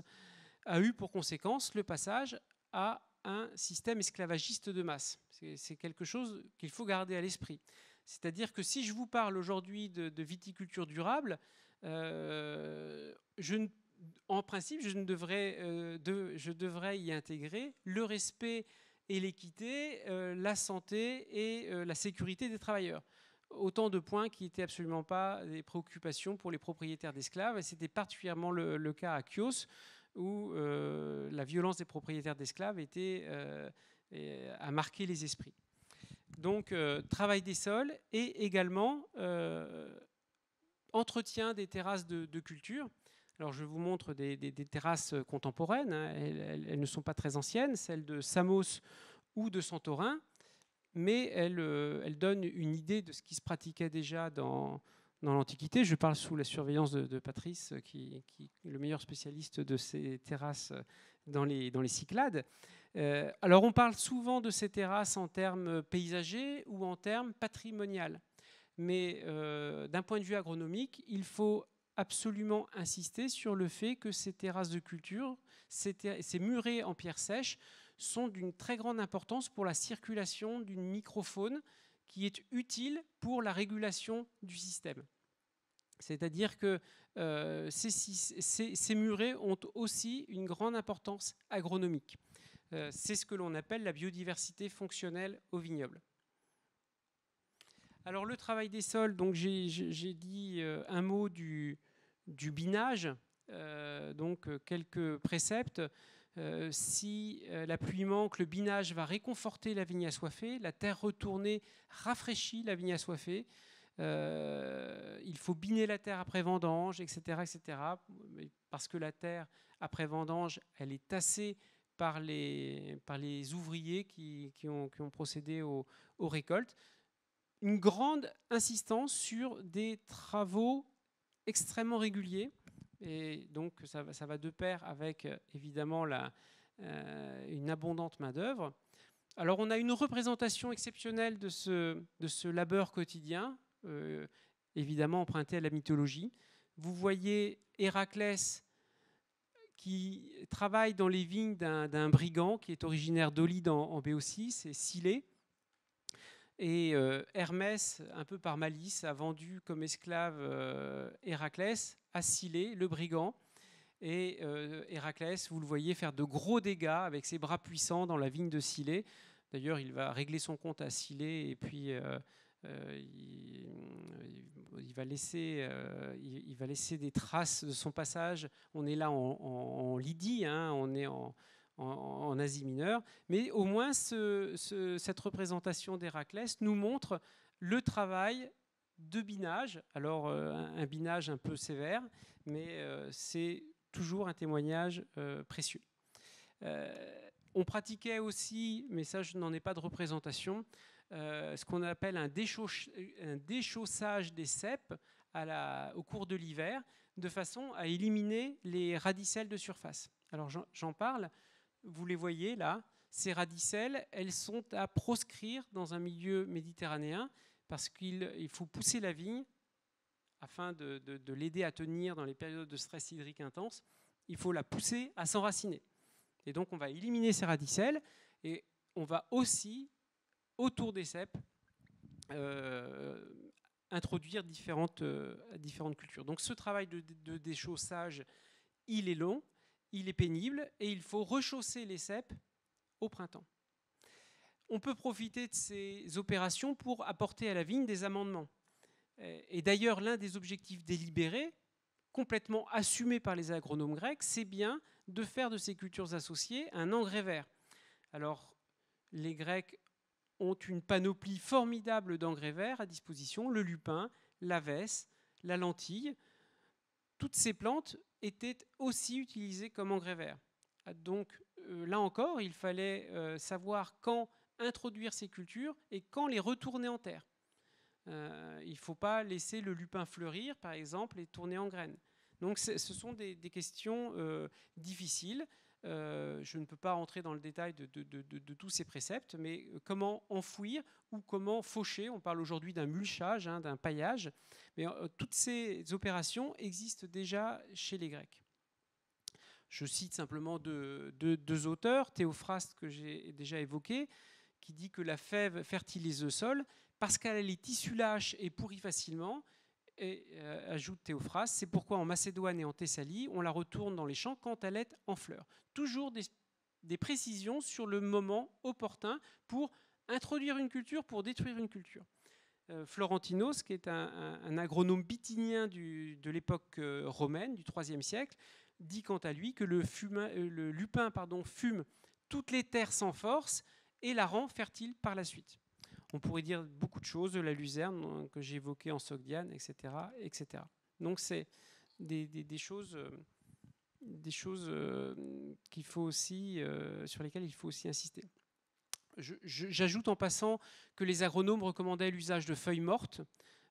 a eu pour conséquence le passage à un système esclavagiste de masse. C'est quelque chose qu'il faut garder à l'esprit. C'est-à-dire que si je vous parle aujourd'hui de viticulture durable, en principe, je devrais y intégrer le respect et l'équité, la santé et la sécurité des travailleurs. Autant de points qui n'étaient absolument pas des préoccupations pour les propriétaires d'esclaves, et c'était particulièrement le cas à Chios, où la violence des propriétaires d'esclaves a marqué les esprits. Donc, travail des sols et également entretien des terrasses de culture. Alors, je vous montre des terrasses contemporaines. Hein. Elles ne sont pas très anciennes, celles de Samos ou de Santorin, mais elles donnent une idée de ce qui se pratiquait déjà dans l'Antiquité. Je parle sous la surveillance de Patrice, qui est le meilleur spécialiste de ces terrasses dans les Cyclades. Alors, on parle souvent de ces terrasses en termes paysagers ou en termes patrimonial. Mais d'un point de vue agronomique, il faut absolument insister sur le fait que ces terrasses de culture, ces murets en pierre sèche, sont d'une très grande importance pour la circulation d'une microfaune qui est utile pour la régulation du système. C'est-à-dire que ces murets ont aussi une grande importance agronomique. C'est ce que l'on appelle la biodiversité fonctionnelle au vignoble. Alors le travail des sols, donc j'ai dit un mot du binage, donc quelques préceptes. Si la pluie manque, le binage va réconforter la vigne assoiffée, la terre retournée rafraîchit la vigne assoiffée. Il faut biner la terre après vendange, etc., etc. Parce que la terre après vendange, elle est tassée par les ouvriers qui ont procédé aux récoltes. Une grande insistance sur des travaux extrêmement réguliers. Et donc, ça va de pair avec, évidemment, une abondante main-d'œuvre. Alors, on a une représentation exceptionnelle de ce labeur quotidien, évidemment emprunté à la mythologie. Vous voyez Héraclès qui travaille dans les vignes d'un brigand qui est originaire d'Olide en Béotie, c'est Silée. Et Hermès, un peu par malice, a vendu comme esclave Héraclès à Silée, le brigand. Et Héraclès, vous le voyez faire de gros dégâts avec ses bras puissants dans la vigne de Silée. D'ailleurs, il va régler son compte à Silée et puis il va laisser des traces de son passage. On est là en Lydie, hein, on est en Asie mineure, mais au moins cette représentation d'Héraclès nous montre le travail de binage. Alors un binage un peu sévère, mais c'est toujours un témoignage précieux. On pratiquait aussi, mais ça je n'en ai pas de représentation, ce qu'on appelle un déchaussage des ceps au cours de l'hiver, de façon à éliminer les radicelles de surface. Alors j'en parle. Vous les voyez là, ces radicelles, elles sont à proscrire dans un milieu méditerranéen parce qu'il faut pousser la vigne afin de l'aider à tenir dans les périodes de stress hydrique intense. Il faut la pousser à s'enraciner. Et donc on va éliminer ces radicelles et on va aussi, autour des ceps, introduire différentes cultures. Donc ce travail de déchaussage, il est long, il est pénible et il faut rechausser les ceps au printemps. On peut profiter de ces opérations pour apporter à la vigne des amendements. Et d'ailleurs, l'un des objectifs délibérés, complètement assumé par les agronomes grecs, c'est bien de faire de ces cultures associées un engrais vert. Alors, les Grecs ont une panoplie formidable d'engrais verts à disposition, le lupin, l'avès, la lentille. Toutes ces plantes étaient aussi utilisées comme engrais vert. Donc là encore, il fallait savoir quand introduire ces cultures et quand les retourner en terre. Il ne faut pas laisser le lupin fleurir, par exemple, et tourner en graines. Donc ce sont des questions difficiles. Je ne peux pas rentrer dans le détail de tous ces préceptes, mais comment enfouir ou comment faucher, on parle aujourd'hui d'un mulchage, hein, d'un paillage, mais toutes ces opérations existent déjà chez les Grecs. Je cite simplement deux auteurs, Théophraste que j'ai déjà évoqué, qui dit que la fève fertilise le sol parce qu'elle est tissu lâche et pourrit facilement. Et ajoute Théophraste, c'est pourquoi en Macédoine et en Thessalie, on la retourne dans les champs quand elle est en fleurs. Toujours des précisions sur le moment opportun pour introduire une culture, pour détruire une culture. Florantinos, qui est un agronome bithynien de l'époque romaine, du IIIe siècle, dit quant à lui que le lupin fume toutes les terres sans force et la rend fertile par la suite. On pourrait dire beaucoup de choses de la luzerne que j'ai évoquée en Sogdiane, etc., etc. Donc c'est des choses qu'il faut aussi, sur lesquelles il faut aussi insister. J'ajoute en passant que les agronomes recommandaient l'usage de feuilles mortes,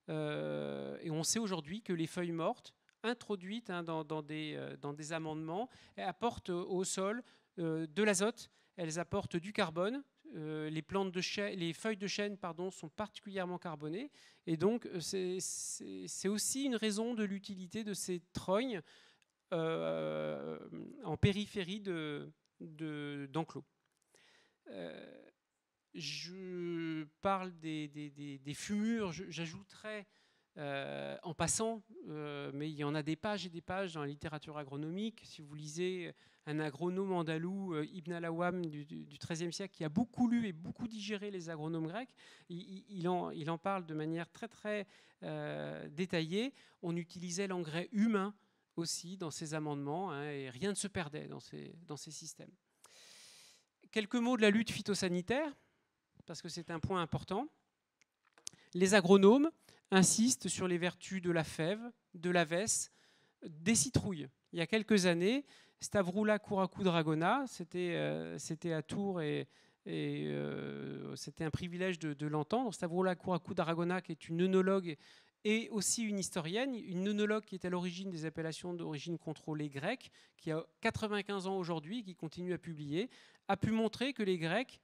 et on sait aujourd'hui que les feuilles mortes introduites dans des amendements apportent au sol de l'azote, elles apportent du carbone. Les feuilles de chêne sont particulièrement carbonées, et donc c'est aussi une raison de l'utilité de ces trognes en périphérie d'enclos. Je parle des fumures, j'ajouterais en passant, mais il y en a des pages et des pages dans la littérature agronomique. Si vous lisez un agronome andalou, Ibn al-Awwam du XIIIe siècle, qui a beaucoup lu et beaucoup digéré les agronomes grecs, il en parle de manière très très détaillée. On utilisait l'engrais humain aussi dans ces amendements, hein, et rien ne se perdait dans ces systèmes. Quelques mots de la lutte phytosanitaire, parce que c'est un point important. Les agronomes insistent sur les vertus de la fève, de la vesse, des citrouilles. Il y a quelques années, Stavroula Kourakou Dragona, c'était à Tours et c'était un privilège de l'entendre. Stavroula Kourakou Dragona, qui est une œnologue et aussi une historienne, une œnologue qui est à l'origine des appellations d'origine contrôlée grecque, qui a 95 ans aujourd'hui, qui continue à publier, a pu montrer que les Grecs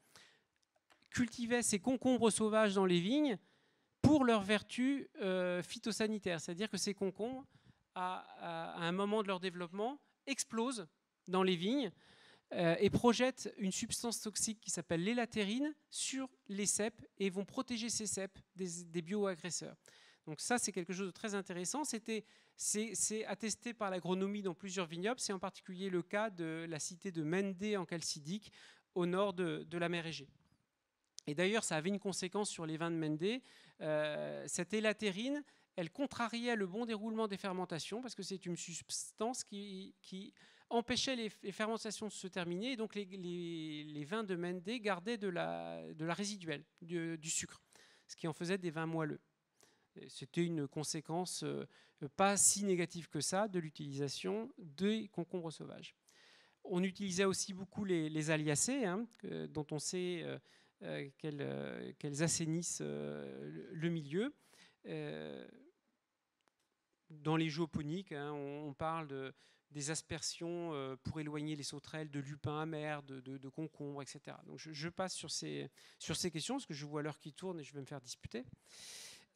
cultivaient ces concombres sauvages dans les vignes pour leurs vertus phytosanitaires. C'est-à-dire que ces concombres, à un moment de leur développement, explosent dans les vignes et projettent une substance toxique qui s'appelle l'élatérine sur les cèpes et vont protéger ces cèpes des bioagresseurs. Donc ça, c'est quelque chose de très intéressant. C'est attesté par l'agronomie dans plusieurs vignobles. C'est en particulier le cas de la cité de Mende en Chalcidique, au nord de la mer Égée. Et d'ailleurs, ça avait une conséquence sur les vins de Mende. Cette élatérine, elle contrariait le bon déroulement des fermentations parce que c'est une substance qui empêchait les fermentations de se terminer. Et donc, les vins de Mende gardaient de la résiduelle, du sucre, ce qui en faisait des vins moelleux. C'était une conséquence pas si négative que ça de l'utilisation des concombres sauvages. On utilisait aussi beaucoup les aliacées, hein, dont on sait qu'elles assainissent le milieu. Dans les géoponiques, hein, on parle des aspersions pour éloigner les sauterelles, de lupins amers, de concombres, etc. Donc je passe sur ces questions, parce que je vois l'heure qui tourne et je vais me faire disputer.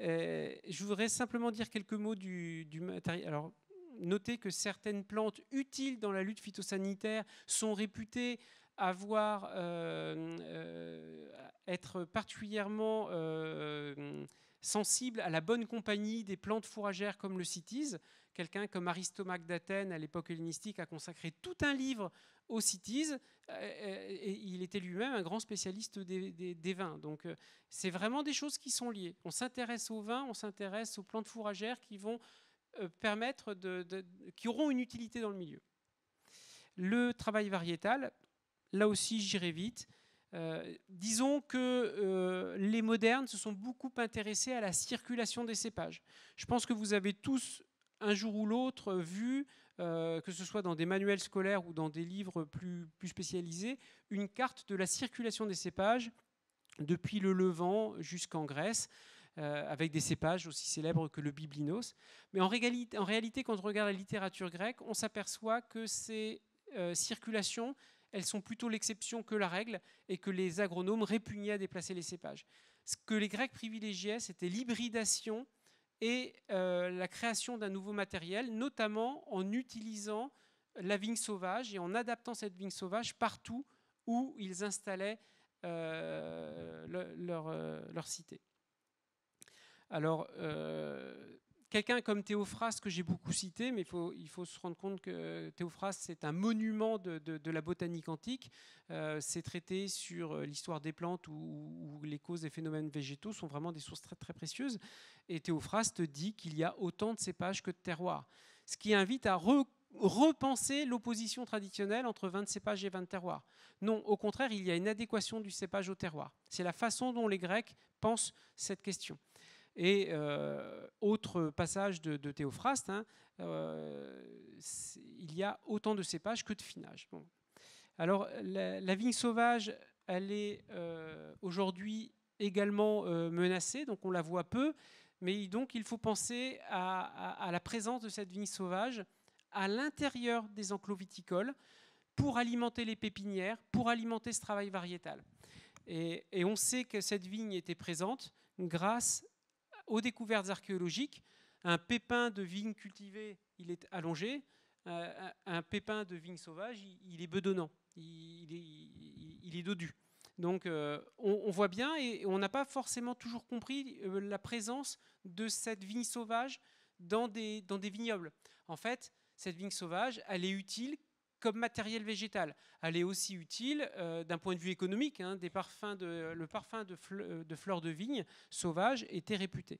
Je voudrais simplement dire quelques mots du matériel. Alors, notez que certaines plantes utiles dans la lutte phytosanitaire sont réputées être particulièrement sensibles à la bonne compagnie des plantes fourragères comme le cytise. Quelqu'un comme Aristomaque d'Athènes, à l'époque hellénistique, a consacré tout un livre au cytise. Et il était lui-même un grand spécialiste des vins. Donc, c'est vraiment des choses qui sont liées. On s'intéresse aux vins, on s'intéresse aux plantes fourragères qui vont qui auront une utilité dans le milieu. Le travail variétal, là aussi, j'irai vite. Disons que les modernes se sont beaucoup intéressés à la circulation des cépages. Je pense que vous avez tous, un jour ou l'autre, vu, que ce soit dans des manuels scolaires ou dans des livres plus spécialisés, une carte de la circulation des cépages depuis le Levant jusqu'en Grèce, avec des cépages aussi célèbres que le biblinos. Mais en réalité, quand on regarde la littérature grecque, on s'aperçoit que ces circulations, elles sont plutôt l'exception que la règle, et que les agronomes répugnaient à déplacer les cépages. Ce que les Grecs privilégiaient, c'était l'hybridation et la création d'un nouveau matériel, notamment en utilisant la vigne sauvage et en adaptant cette vigne sauvage partout où ils installaient leur cité. Alors, quelqu'un comme Théophraste, que j'ai beaucoup cité, mais il faut se rendre compte que Théophraste, c'est un monument de la botanique antique. Ses traités sur l'histoire des plantes ou les causes des phénomènes végétaux sont vraiment des sources très, très précieuses. Et Théophraste dit qu'il y a autant de cépages que de terroirs, ce qui invite à repenser l'opposition traditionnelle entre vin de cépage et vin de terroir. Non, au contraire, il y a une adéquation du cépage au terroir. C'est la façon dont les Grecs pensent cette question. Et autre passage de Théophraste, hein, il y a autant de cépages que de finages. Bon. Alors, la vigne sauvage, elle est aujourd'hui également menacée, donc on la voit peu, mais donc il faut penser à la présence de cette vigne sauvage à l'intérieur des enclos viticoles pour alimenter les pépinières, pour alimenter ce travail variétal. Et on sait que cette vigne était présente grâce aux découvertes archéologiques. Un pépin de vigne cultivée, il est allongé. Un pépin de vigne sauvage, il est bedonnant. Il est dodu. Donc on voit bien, et on n'a pas forcément toujours compris la présence de cette vigne sauvage dans des vignobles. En fait, cette vigne sauvage, elle est utile comme matériel végétal. Elle est aussi utile d'un point de vue économique. Hein, le parfum de fleurs de vigne sauvages était réputé.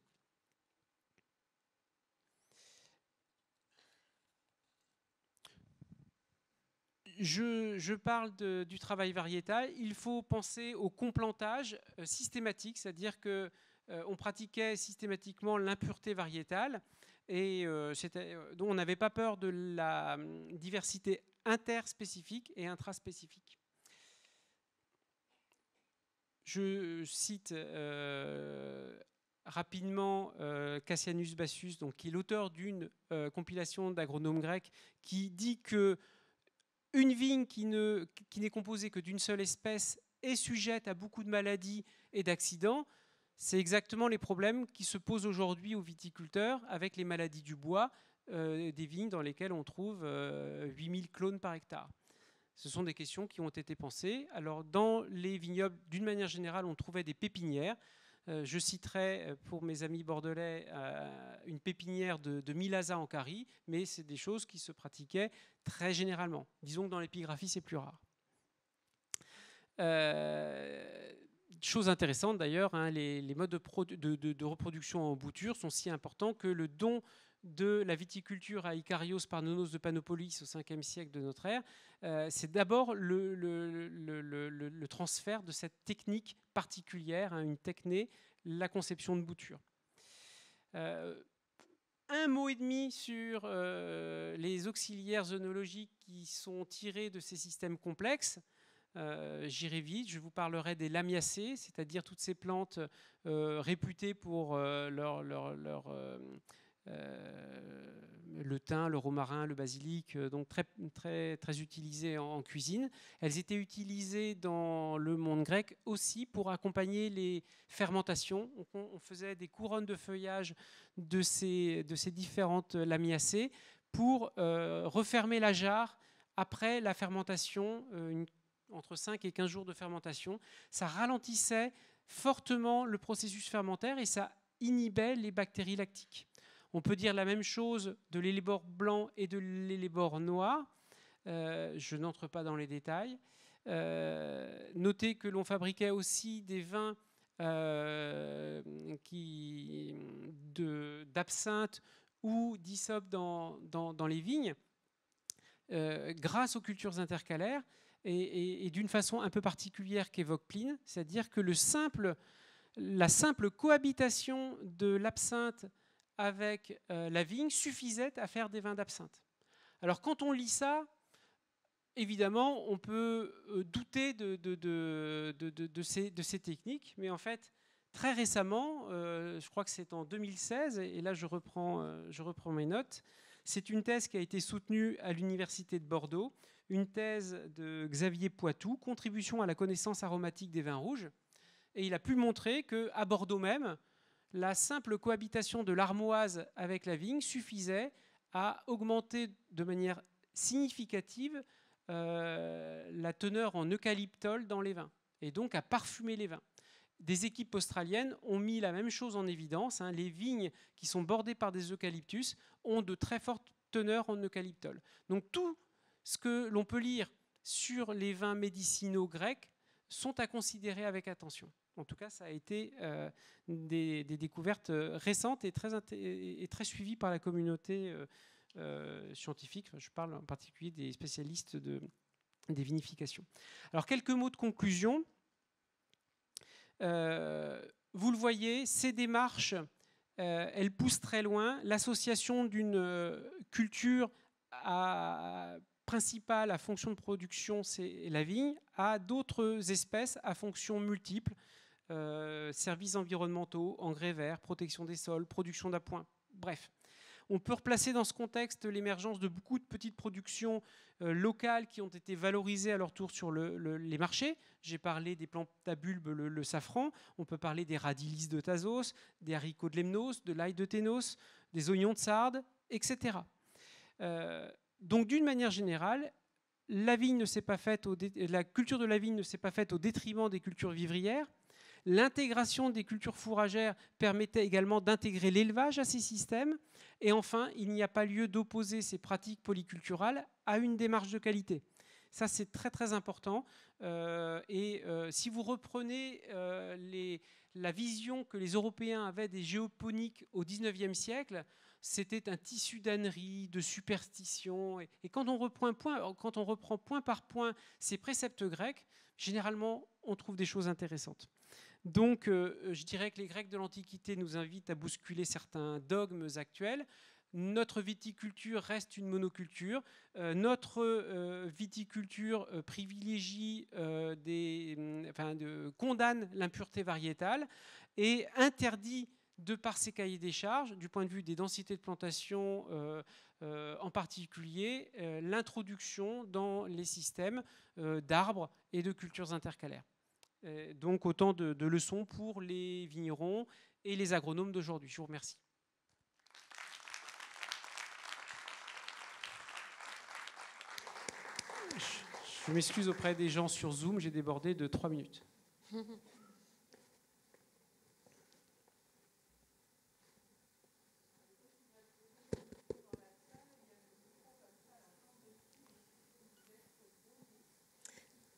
Je parle du travail variétal. Il faut penser au complantage systématique, c'est-à-dire qu'on pratiquait systématiquement l'impureté variétale, et donc on n'avait pas peur de la diversité interspécifique et intraspécifique. Je cite rapidement Cassianus Bassus, donc, qui est l'auteur d'une compilation d'agronomes grecs, qui dit que une vigne qui n'est composée que d'une seule espèce est sujette à beaucoup de maladies et d'accidents. C'est exactement les problèmes qui se posent aujourd'hui aux viticulteurs avec les maladies du bois, des vignes dans lesquelles on trouve 8000 clones par hectare. Ce sont des questions qui ont été pensées. Alors, dans les vignobles, d'une manière générale, on trouvait des pépinières. Je citerai pour mes amis bordelais une pépinière de Milazza en Carie, mais c'est des choses qui se pratiquaient très généralement. Disons que dans l'épigraphie, c'est plus rare. Chose intéressante d'ailleurs, hein, les modes de reproduction en bouture sont si importants que le don de la viticulture à Icarios par Nonos de Panopolis au 5e siècle de notre ère, c'est d'abord le transfert de cette technique particulière, hein, une techné, la conception de bouture. Un mot et demi sur les auxiliaires œnologiques qui sont tirés de ces systèmes complexes. J'irai vite, je vous parlerai des lamiacées, c'est-à-dire toutes ces plantes réputées pour le thym, le romarin, le basilic, donc très utilisées en cuisine. Elles étaient utilisées dans le monde grec aussi pour accompagner les fermentations. On faisait des couronnes de feuillage de ces différentes lamiacées pour refermer la jarre après la fermentation, entre 5 et 15 jours de fermentation. Ça ralentissait fortement le processus fermentaire et ça inhibait les bactéries lactiques. On peut dire la même chose de l'hellebore blanc et de l'hellebore noir. Je n'entre pas dans les détails. Notez que l'on fabriquait aussi des vins d'absinthe ou d'hysope dans les vignes grâce aux cultures intercalaires et d'une façon un peu particulière qu'évoque Pline, c'est-à-dire que la simple cohabitation de l'absinthe avec la vigne suffisait à faire des vins d'absinthe. Alors quand on lit ça, évidemment, on peut douter de ces techniques, mais en fait, très récemment, je crois que c'est en 2016, et là je reprends mes notes, c'est une thèse qui a été soutenue à l'Université de Bordeaux, une thèse de Xavier Poitou, Contribution à la connaissance aromatique des vins rouges, et il a pu montrer qu'à Bordeaux même, la simple cohabitation de l'armoise avec la vigne suffisait à augmenter de manière significative la teneur en eucalyptol dans les vins, et donc à parfumer les vins. Des équipes australiennes ont mis la même chose en évidence. Hein. Les vignes qui sont bordées par des eucalyptus ont de très fortes teneurs en eucalyptol. Donc tout ce que l'on peut lire sur les vins médicinaux grecs sont à considérer avec attention. En tout cas, ça a été des découvertes récentes et très suivies par la communauté scientifique. Enfin, je parle en particulier des spécialistes des vinifications. Alors, quelques mots de conclusion. Vous le voyez, ces démarches, elles poussent très loin. L'association d'une culture principale à fonction de production, c'est la vigne, à d'autres espèces à fonction multiple, services environnementaux, engrais verts, protection des sols, production d'appoint, bref. On peut replacer dans ce contexte l'émergence de beaucoup de petites productions locales qui ont été valorisées à leur tour sur les marchés. J'ai parlé des plantes à bulbes, le safran. On peut parler des radilis de Thasos, des haricots de Lemnos, de l'ail de Ténos, des oignons de Sardes, etc. Donc d'une manière générale, la vigne ne s'est pas faite la culture de la vigne ne s'est pas faite au détriment des cultures vivrières. L'intégration des cultures fourragères permettait également d'intégrer l'élevage à ces systèmes. Et enfin, il n'y a pas lieu d'opposer ces pratiques polyculturales à une démarche de qualité. Ça, c'est très très important. Si vous reprenez la vision que les Européens avaient des géoponiques au XIXe siècle, c'était un tissu d'âneries, de superstitions. Et quand on reprend point par point ces préceptes grecs, généralement, on trouve des choses intéressantes. Donc, je dirais que les Grecs de l'Antiquité nous invitent à bousculer certains dogmes actuels. Notre viticulture reste une monoculture. Notre viticulture privilégie, condamne l'impureté variétale et interdit, de par ses cahiers des charges, du point de vue des densités de plantation en particulier, l'introduction dans les systèmes d'arbres et de cultures intercalaires. Donc autant de leçons pour les vignerons et les agronomes d'aujourd'hui. Je vous remercie. Je m'excuse auprès des gens sur Zoom, j'ai débordé de 3 minutes.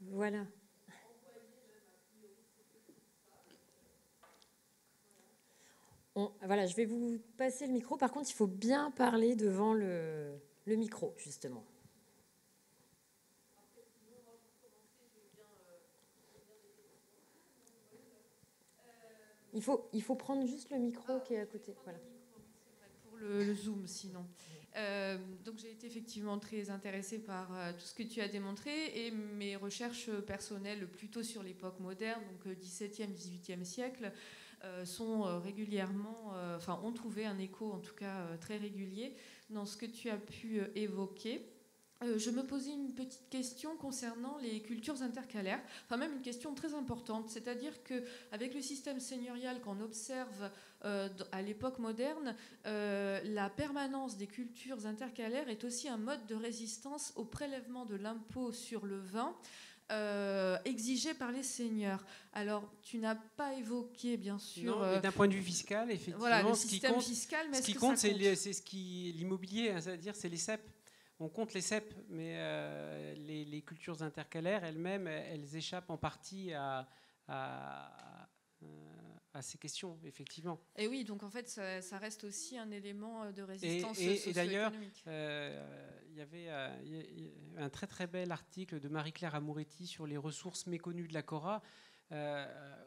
Voilà. Voilà, je vais vous passer le micro. Par contre, il faut bien parler devant le micro, justement. Il faut prendre juste le micro qui est à côté. Voilà. Pour le Zoom, sinon. Donc j'ai été effectivement très intéressée par tout ce que tu as démontré et mes recherches personnelles plutôt sur l'époque moderne, donc 17e, 18e siècle, sont régulièrement, ont trouvé un écho en tout cas très régulier dans ce que tu as pu évoquer. Je me posais une petite question concernant les cultures intercalaires, enfin même une question très importante, c'est-à-dire qu'avec le système seigneurial qu'on observe à l'époque moderne, la permanence des cultures intercalaires est aussi un mode de résistance au prélèvement de l'impôt sur le vin exigé par les seigneurs. Alors, tu n'as pas évoqué, bien sûr... Non, mais d'un point de vue fiscal, effectivement, voilà, le système fiscal, mais ce qui compte, c'est l'immobilier, hein, c'est-à-dire c'est les cèpes. On compte les cèpes, mais les cultures intercalaires elles-mêmes, elles échappent en partie à ces questions, effectivement. Et oui, donc en fait, ça reste aussi un élément de résistance socio-économique. Et d'ailleurs, il y avait un très très bel article de Marie-Claire Amouretti sur les ressources méconnues de la Cora.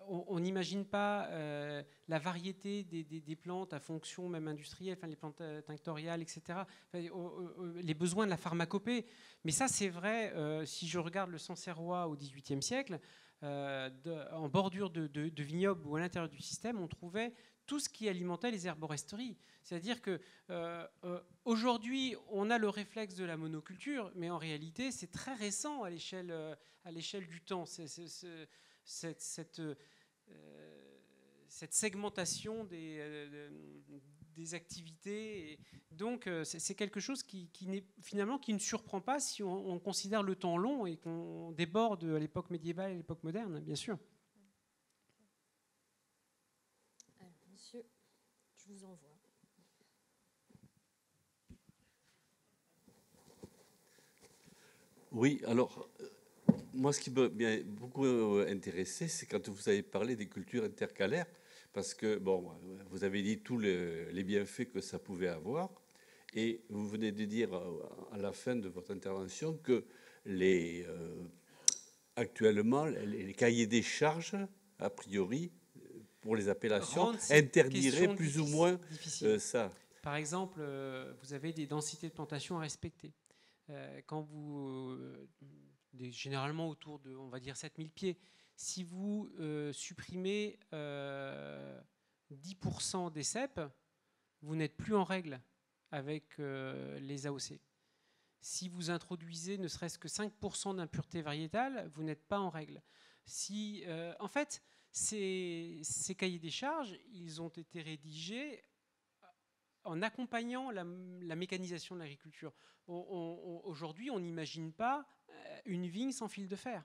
On n'imagine pas la variété des plantes à fonction même industrielle, les plantes tinctoriales, etc. Les besoins de la pharmacopée. Mais ça, c'est vrai, si je regarde le Sancerrois au XVIIIe siècle, en bordure de vignobles ou à l'intérieur du système, on trouvait tout ce qui alimentait les herboresteries. C'est-à-dire qu'aujourd'hui, on a le réflexe de la monoculture, mais en réalité, c'est très récent à l'échelle du temps. Cette segmentation des activités. Et donc, c'est quelque chose qui ne surprend pas si on considère le temps long et qu'on déborde à l'époque médiévale et à l'époque moderne, bien sûr. Alors, monsieur, je vous envoie. Oui, alors... Moi, ce qui m'a beaucoup intéressé, c'est quand vous avez parlé des cultures intercalaires, parce que, bon, vous avez dit tous les bienfaits que ça pouvait avoir, et vous venez de dire à la fin de votre intervention que actuellement, les cahiers des charges, a priori, pour les appellations, interdiraient plus ou moins ça. Par exemple, vous avez des densités de plantation à respecter. Quand vous... généralement autour de, on va dire, 7000 pieds. Si vous supprimez 10% des cèpes, vous n'êtes plus en règle avec les AOC. Si vous introduisez ne serait-ce que 5% d'impureté variétale, vous n'êtes pas en règle. En fait, ces cahiers des charges, ils ont été rédigés en accompagnant la mécanisation de l'agriculture. Aujourd'hui, on n'imagine pas une vigne sans fil de fer.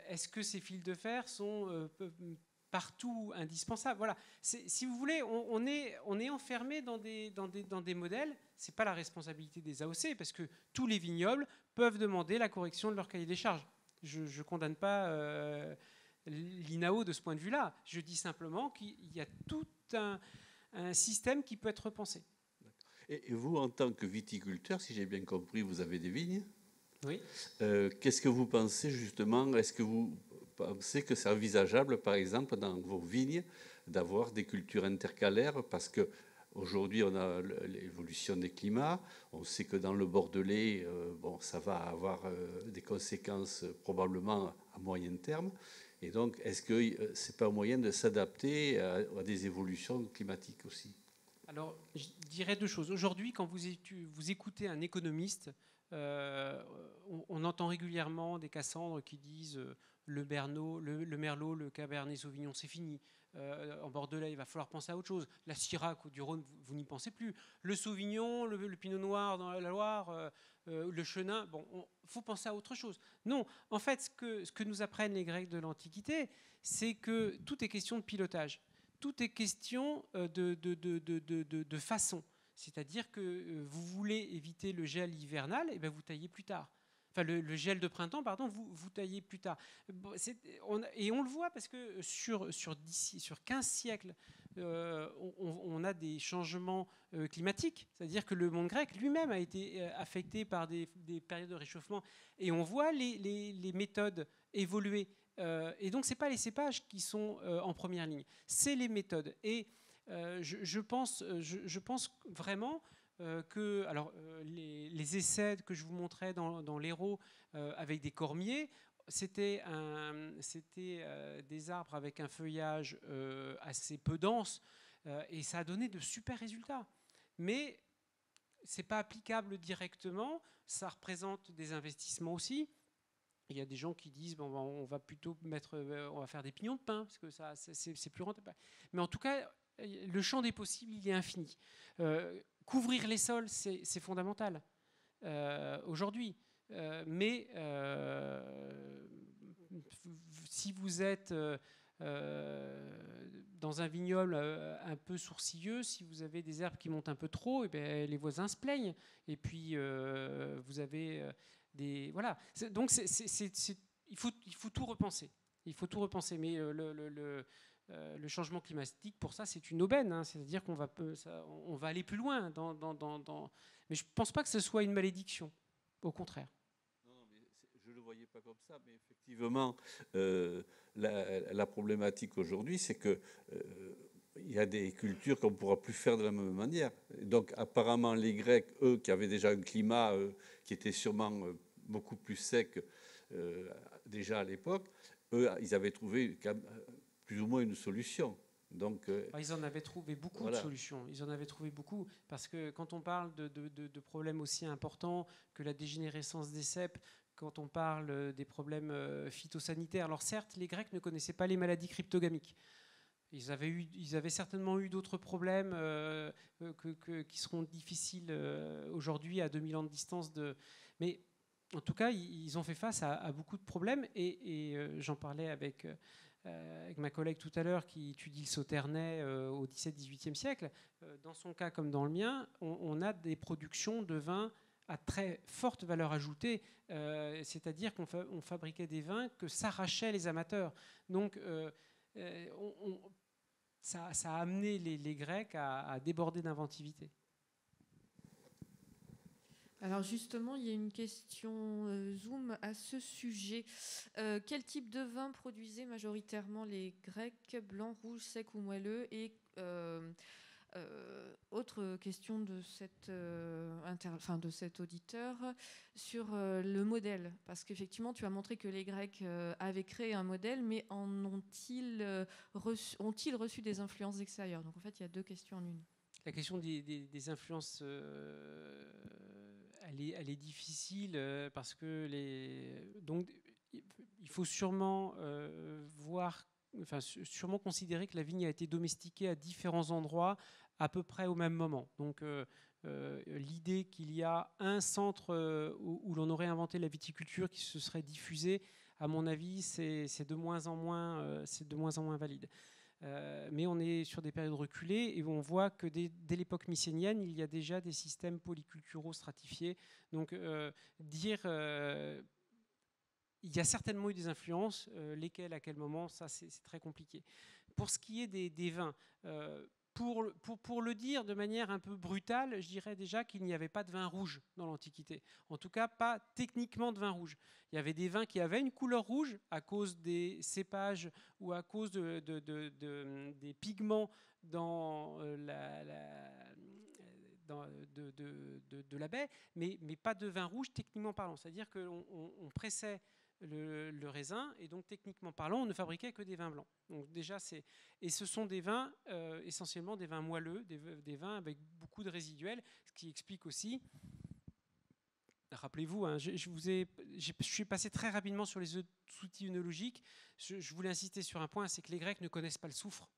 Est-ce que ces fils de fer sont partout indispensables? Voilà. Si vous voulez, on est enfermé dans des modèles. Ce n'est pas la responsabilité des AOC, parce que tous les vignobles peuvent demander la correction de leur cahier des charges. Je ne condamne pas l'INAO de ce point de vue-là. Je dis simplement qu'il y a tout un système qui peut être repensé. Et vous, en tant que viticulteur, si j'ai bien compris, vous avez des vignes. Oui. Qu'est-ce que vous pensez justement? Est-ce que vous pensez que c'est envisageable, par exemple, dans vos vignes, d'avoir des cultures intercalaires? Parce qu'aujourd'hui, on a l'évolution des climats. On sait que dans le Bordelais, ça va avoir des conséquences probablement à moyen terme. Et donc, est-ce que ce n'est pas un moyen de s'adapter à des évolutions climatiques aussi? Alors, je dirais deux choses. Aujourd'hui, quand vous écoutez un économiste, on entend régulièrement des Cassandres qui disent le Merlot, le Cabernet Sauvignon, c'est fini. En Bordelais, il va falloir penser à autre chose. La Syrah du Rhône, vous n'y pensez plus. Le Sauvignon, le Pinot Noir dans la Loire, le Chenin, il faut penser à autre chose. Non, en fait, ce que nous apprennent les Grecs de l'Antiquité, c'est que tout est question de pilotage. Tout est question de façon. C'est-à-dire que vous voulez éviter le gel hivernal, et bien vous taillez plus tard. Enfin, le gel de printemps, pardon, vous taillez plus tard. Et on le voit parce que sur 15 siècles, on a des changements climatiques. C'est-à-dire que le monde grec lui-même a été affecté par des périodes de réchauffement. Et on voit les méthodes évoluer. Et donc, ce n'est pas les cépages qui sont en première ligne, c'est les méthodes. Et je pense vraiment que les essais que je vous montrais dans l'Hérault avec des cormiers, c'était des arbres avec un feuillage assez peu dense et ça a donné de super résultats. Mais ce n'est pas applicable directement, ça représente des investissements aussi. Il y a des gens qui disent on va plutôt on va faire des pignons de pin parce que ça c'est plus rentable. Mais en tout cas, le champ des possibles, il est infini. Couvrir les sols, c'est fondamental aujourd'hui. Mais si vous êtes dans un vignoble un peu sourcilleux, si vous avez des herbes qui montent un peu trop, et bien, les voisins se plaignent. Et puis, vous avez voilà. Donc, il faut tout repenser. Il faut tout repenser. Mais le changement climatique, pour ça, c'est une aubaine. Hein. C'est-à-dire qu'on va aller plus loin. Mais je ne pense pas que ce soit une malédiction. Au contraire. Non, mais je ne le voyais pas comme ça. Mais effectivement, la problématique aujourd'hui, c'est que il y a des cultures qu'on ne pourra plus faire de la même manière. Donc apparemment, les Grecs, eux, qui avaient déjà un climat qui était sûrement beaucoup plus sec déjà à l'époque, eux, ils avaient trouvé plus ou moins une solution. Donc, ils en avaient trouvé beaucoup de solutions. Ils en avaient trouvé beaucoup parce que quand on parle de problèmes aussi importants que la dégénérescence des ceps, quand on parle des problèmes phytosanitaires, alors certes, les Grecs ne connaissaient pas les maladies cryptogamiques. Ils avaient certainement eu d'autres problèmes qui seront difficiles aujourd'hui à 2000 ans de distance. Mais en tout cas, ils ont fait face à beaucoup de problèmes. Et j'en parlais avec ma collègue tout à l'heure qui étudie le Sauternais au XVIIe siècle. Dans son cas comme dans le mien, on a des productions de vins à très forte valeur ajoutée. C'est-à-dire qu'on fabriquait des vins que s'arrachaient les amateurs. Donc, ça a amené les Grecs à déborder d'inventivité. Alors justement, il y a une question Zoom à ce sujet. Quel type de vin produisaient majoritairement les Grecs, blanc, rouge, sec ou moelleux? Et autre question de cet auditeur sur le modèle, parce qu'effectivement tu as montré que les Grecs avaient créé un modèle, mais ont-ils reçu des influences extérieures? Donc en fait il y a deux questions en une. La question des influences, elle est difficile parce que donc il faut sûrement sûrement considérer que la vigne a été domestiquée à différents endroits à peu près au même moment. Donc l'idée qu'il y a un centre où l'on aurait inventé la viticulture qui se serait diffusé, à mon avis, c'est de moins en moins valide. Mais on est sur des périodes reculées et on voit que dès l'époque mycénienne, il y a déjà des systèmes polyculturaux stratifiés. Donc il y a certainement eu des influences, lesquelles, à quel moment, ça c'est très compliqué. Pour ce qui est des vins, pour le dire de manière un peu brutale, je dirais déjà qu'il n'y avait pas de vin rouge dans l'Antiquité. En tout cas, pas techniquement de vin rouge. Il y avait des vins qui avaient une couleur rouge à cause des cépages ou à cause des pigments dans de la baie, mais pas de vin rouge techniquement parlant. C'est-à-dire qu'on pressait le raisin, et donc techniquement parlant, on ne fabriquait que des vins blancs. Donc déjà, et ce sont des vins, essentiellement des vins moelleux, des vins avec beaucoup de résiduels, ce qui explique aussi, rappelez-vous, hein, je suis passé très rapidement sur les outils œnologiques. Je voulais insister sur un point, c'est que les Grecs ne connaissent pas le soufre,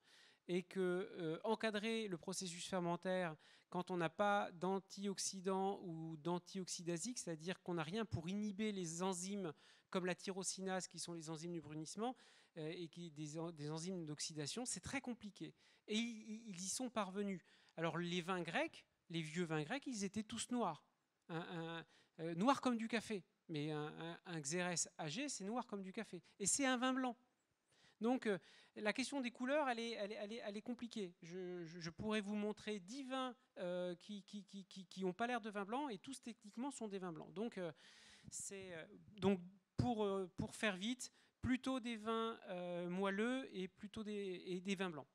et que encadrer le processus fermentaire quand on n'a pas d'antioxydants ou d'antioxydasiques, c'est-à-dire qu'on n'a rien pour inhiber les enzymes comme la tyrosinase, qui sont les enzymes du brunissement, et des enzymes d'oxydation, c'est très compliqué. Et ils y sont parvenus. Alors les vins grecs, les vieux vins grecs, ils étaient tous noirs. Noir comme du café. Mais un Xérès âgé, c'est noir comme du café. Et c'est un vin blanc. Donc la question des couleurs, elle est compliquée. Je pourrais vous montrer 10 vins qui n'ont pas l'air de vin blanc, et tous techniquement sont des vins blancs. Donc, pour faire vite, plutôt des vins moelleux et plutôt des vins blancs.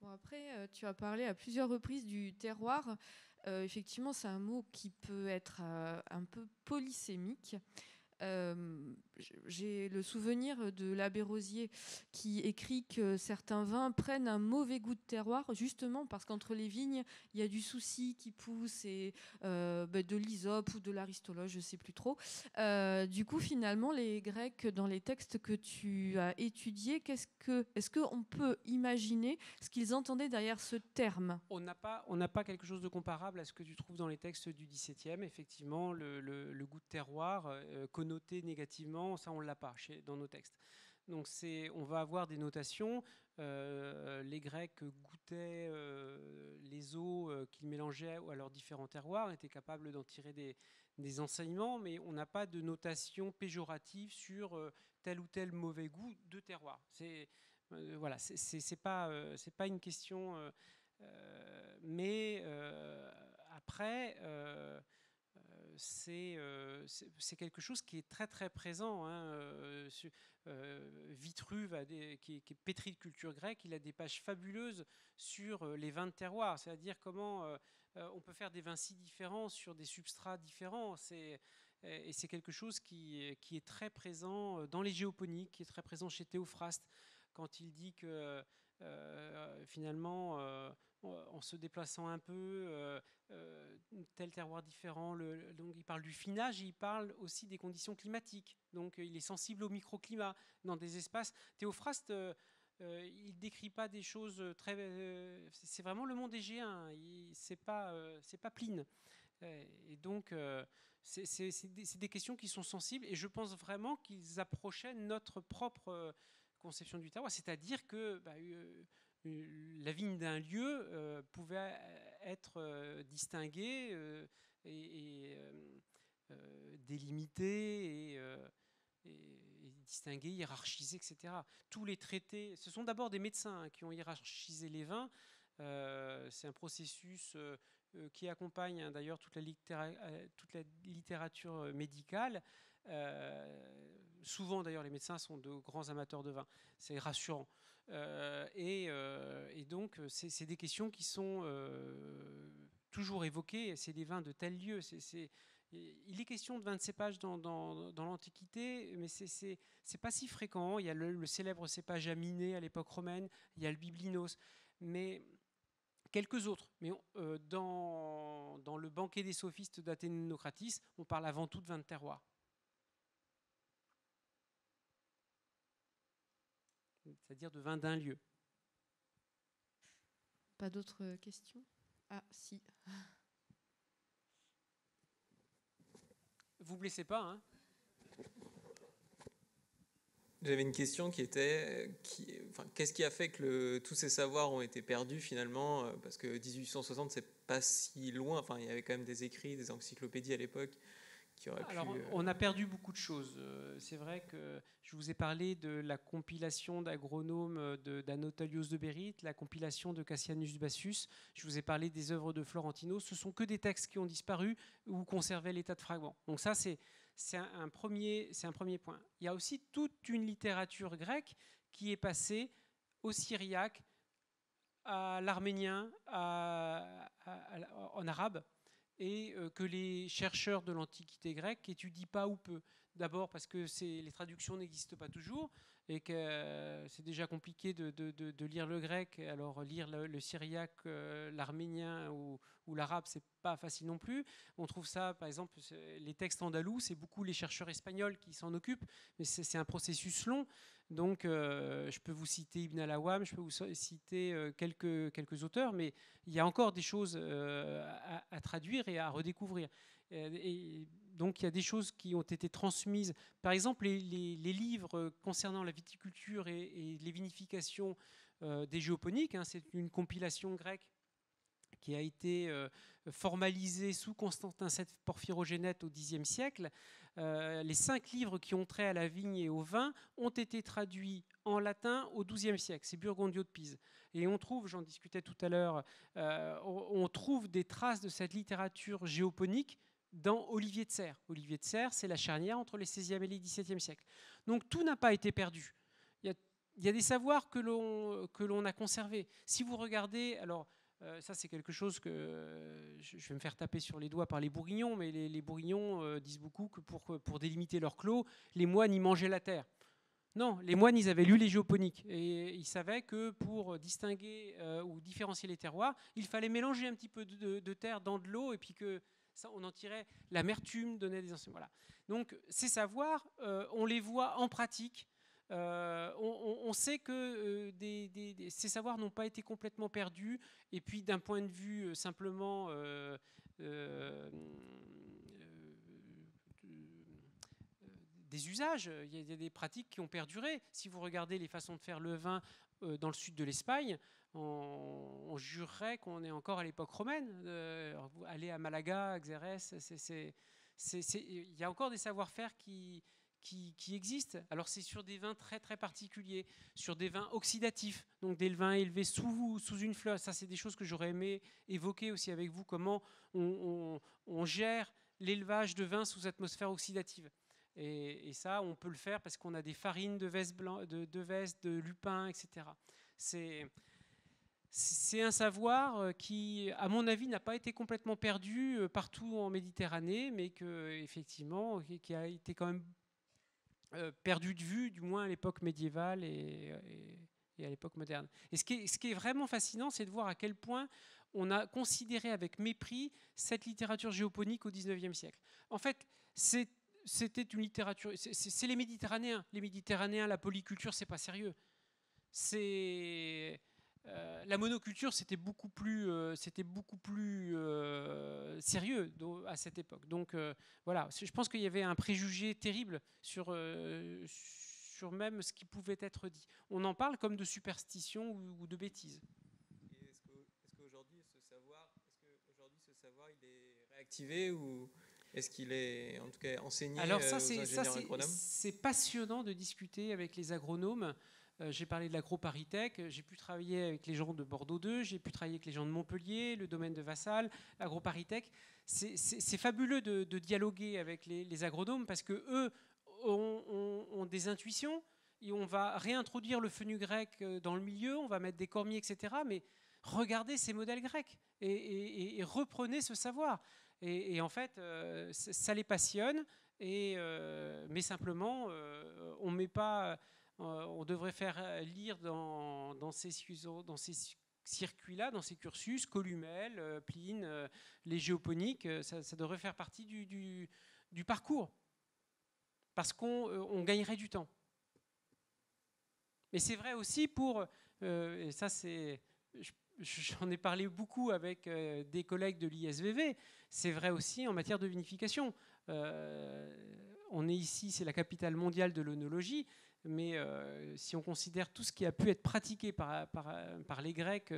Bon, après, tu as parlé à plusieurs reprises du terroir. Effectivement, c'est un mot qui peut être un peu polysémique. J'ai le souvenir de l'abbé Rosier qui écrit que certains vins prennent un mauvais goût de terroir, justement parce qu'entre les vignes, il y a du souci qui pousse, et de l'hysope ou de l'aristoloche, je ne sais plus trop. Du coup, finalement, les Grecs, dans les textes que tu as étudiés, est-ce qu'on peut imaginer ce qu'ils entendaient derrière ce terme ? On n'a pas quelque chose de comparable à ce que tu trouves dans les textes du XVIIe. Effectivement, le goût de terroir connoté négativement, ça on ne l'a pas dans nos textes. Donc on va avoir des notations. Les Grecs goûtaient les eaux qu'ils mélangeaient à leurs différents terroirs, étaient capables d'en tirer des enseignements, mais on n'a pas de notation péjorative sur tel ou tel mauvais goût de terroir. Voilà, c'est pas une question. Mais après, c'est quelque chose qui est très très présent. Hein. Vitruve, qui est pétri de culture grecque, il a des pages fabuleuses sur les vins de terroir, c'est-à-dire comment on peut faire des vins si différents sur des substrats différents. Et c'est quelque chose qui est très présent dans les géoponiques, qui est très présent chez Théophraste, quand il dit que finalement, en se déplaçant un peu, tel terroir différent, donc il parle du finage, et il parle aussi des conditions climatiques. Donc il est sensible au microclimat dans des espaces. Théophraste, il ne décrit pas des choses très... c'est vraiment le monde égéen, c'est pas Pline. Et donc, c'est des questions qui sont sensibles, et je pense vraiment qu'ils approchaient notre propre conception du terroir, c'est-à-dire que la vigne d'un lieu pouvait être distinguée et délimitée et distinguée, hiérarchisée, etc. Tous les traités, ce sont d'abord des médecins qui ont hiérarchisé les vins. C'est un processus qui accompagne d'ailleurs toute la littérature médicale. Souvent d'ailleurs les médecins sont de grands amateurs de vin, c'est rassurant. Et donc c'est des questions qui sont toujours évoquées. C'est des vins de tel lieu. Il est question de vins de cépage dans l'Antiquité, mais c'est pas si fréquent. Il y a le célèbre cépage aminé à l'époque romaine, il y a le biblinos, mais quelques autres. Mais dans le banquet des sophistes d'Athénocratis, on parle avant tout de vin de terroir. c'est-à-dire de vin d'un lieu. Pas d'autres questions? Ah, si. Vous ne blessez pas, hein? J'avais une question qui était, qu'est-ce qui a fait que tous ces savoirs ont été perdus finalement? Parce que 1860, c'est pas si loin. Enfin, il y avait quand même des écrits, des encyclopédies à l'époque qui auraient pu... Alors, on a perdu beaucoup de choses. C'est vrai que je vous ai parlé de la compilation d'agronomes d'Anatolios de Bérite, la compilation de Cassianus Bassus. Je vous ai parlé des œuvres de Florentino. Ce sont que des textes qui ont disparu ou conservaient l'état de fragments. Donc ça, c'est un premier point. Il y a aussi toute une littérature grecque qui est passée au syriaque, à l'arménien, en arabe, et que les chercheurs de l'Antiquité grecque n'étudient pas ou peu. D'abord parce que les traductions n'existent pas toujours et que c'est déjà compliqué de lire le grec. Alors lire le syriaque, l'arménien ou l'arabe, c'est pas facile non plus. On trouve ça, par exemple, les textes andalous, c'est beaucoup les chercheurs espagnols qui s'en occupent, mais c'est un processus long. Donc, je peux vous citer Ibn al-Awwam, je peux vous citer quelques auteurs, mais il y a encore des choses à traduire et à redécouvrir. Et donc, il y a des choses qui ont été transmises. Par exemple, les livres concernant la viticulture et les vinifications des géoponiques, hein, c'est une compilation grecque qui a été formalisée sous Constantin VII Porphyrogénète au Xe siècle. Les 5 livres qui ont trait à la vigne et au vin ont été traduits en latin au XIIe siècle. C'est Burgondio de Pise. Et on trouve, j'en discutais tout à l'heure, on trouve des traces de cette littérature géoponique dans Olivier de Serres. Olivier de Serres, c'est la charnière entre les XVIe et les XVIIe siècles. Donc tout n'a pas été perdu. Il y a des savoirs que l'on a conservés. Si vous regardez, alors ça c'est quelque chose que je vais me faire taper sur les doigts par les Bourguignons, mais les Bourguignons disent beaucoup que pour délimiter leur clos, les moines y mangeaient la terre. Non, les moines, ils avaient lu les géoponiques et ils savaient que pour distinguer ou différencier les terroirs, il fallait mélanger un petit peu de terre dans de l'eau et puis que ça, on en tirait l'amertume, donnait des enseignements. Voilà. Donc ces savoirs, on les voit en pratique. On sait que ces savoirs n'ont pas été complètement perdus. Et puis d'un point de vue simplement des usages, il y a des pratiques qui ont perduré. Si vous regardez les façons de faire le vin dans le sud de l'Espagne, on jurerait qu'on est encore à l'époque romaine. Aller à Malaga, à Xérès, il y a encore des savoir-faire qui existent. Alors c'est sur des vins très très particuliers, sur des vins oxydatifs, donc des vins élevés sous une fleur. Ça c'est des choses que j'aurais aimé évoquer aussi avec vous, comment on gère l'élevage de vins sous atmosphère oxydative. Et ça, on peut le faire parce qu'on a des farines de veste, de lupin, etc. C'est un savoir qui, à mon avis, n'a pas été complètement perdu partout en Méditerranée, mais effectivement, qui a été quand même perdu de vue, du moins à l'époque médiévale et à l'époque moderne. Et ce qui est vraiment fascinant, c'est de voir à quel point on a considéré avec mépris cette littérature géoponique au XIXe siècle. En fait, c'était une littérature... C'est les Méditerranéens. Les Méditerranéens, la polyculture, c'est pas sérieux. La monoculture, c'était beaucoup plus sérieux à cette époque. Donc voilà, je pense qu'il y avait un préjugé terrible sur même ce qui pouvait être dit. On en parle comme de superstition ou de bêtises. Est-ce qu'aujourd'hui ce savoir il est réactivé ou est-ce qu'il est en tout cas enseigné aux ingénieurs agronomes? C'est passionnant de discuter avec les agronomes. J'ai parlé de l'AgroParisTech, j'ai pu travailler avec les gens de Bordeaux 2, j'ai pu travailler avec les gens de Montpellier, le domaine de Vassal, AgroParisTech. C'est fabuleux de dialoguer avec les agronomes parce qu'eux ont des intuitions et on va réintroduire le fenugrec dans le milieu, on va mettre des cormiers, etc. Mais regardez ces modèles grecs et reprenez ce savoir. Et en fait, ça les passionne, mais simplement, on met pas... on devrait faire lire dans ces circuits-là, dans ces cursus, Columel, Pline, les géoponiques, ça devrait faire partie du parcours, parce qu'on gagnerait du temps. Mais c'est vrai aussi pour, et ça c'est, j'en ai parlé beaucoup avec des collègues de l'ISVV, c'est vrai aussi en matière de vinification. On est ici, c'est la capitale mondiale de l'œnologie, mais si on considère tout ce qui a pu être pratiqué par les Grecs,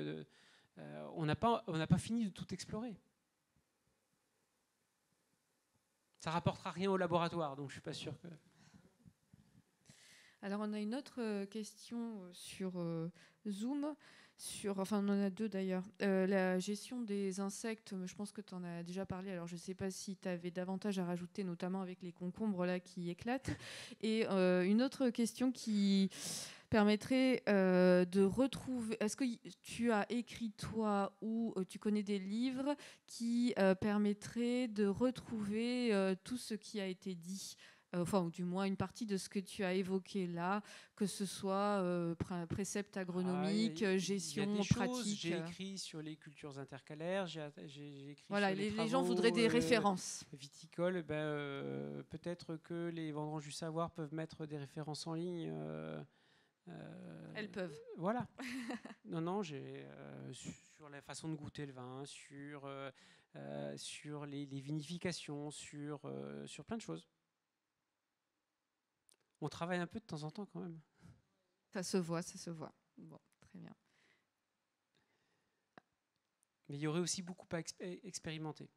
on n'a pas fini de tout explorer. Ça ne rapportera rien au laboratoire, donc je ne suis pas sûr que... Alors, on a une autre question sur Zoom. Enfin, on en a deux d'ailleurs. La gestion des insectes, je pense que tu en as déjà parlé. Alors, je ne sais pas si tu avais davantage à rajouter, notamment avec les concombres là, qui éclatent. Et une autre question qui permettrait de retrouver... Est-ce que tu as écrit, toi, ou tu connais des livres qui permettraient de retrouver tout ce qui a été dit, ou du moins une partie de ce que tu as évoqué là, que ce soit préceptes agronomiques, gestion pratique. J'ai écrit sur les cultures intercalaires, j'ai écrit voilà, sur les travaux, gens voudraient des références. Viticoles, peut-être que les vendanges du savoir peuvent mettre des références en ligne. Elles peuvent. Voilà. Non, j'ai sur la façon de goûter le vin, sur les vinifications, sur plein de choses. On travaille un peu de temps en temps quand même. Ça se voit. Bon, très bien. Mais il y aurait aussi beaucoup à expérimenter.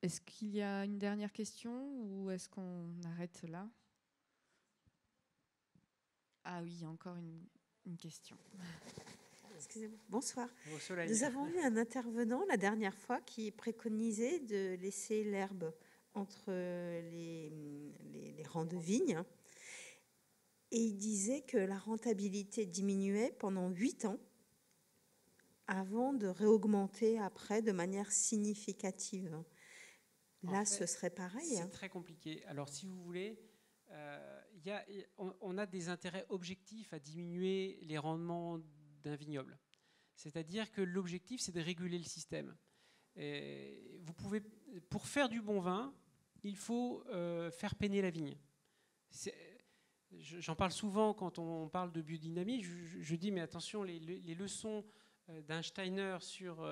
Est-ce qu'il y a une dernière question ou est-ce qu'on arrête là ? Ah oui, encore une question. Excusez-moi. Bonsoir. Au soleil. Nous avons eu un intervenant la dernière fois qui préconisait de laisser l'herbe entre les rangs de vignes. Et il disait que la rentabilité diminuait pendant 8 ans avant de réaugmenter après de manière significative. Là, ce serait pareil. C'est très compliqué. Alors, si vous voulez, on a des intérêts objectifs à diminuer les rendements d'un vignoble. C'est-à-dire que l'objectif, c'est de réguler le système. Et pour faire du bon vin, il faut faire peiner la vigne. J'en parle souvent quand on parle de biodynamie. Je dis, mais attention, les leçons d'un Steiner sur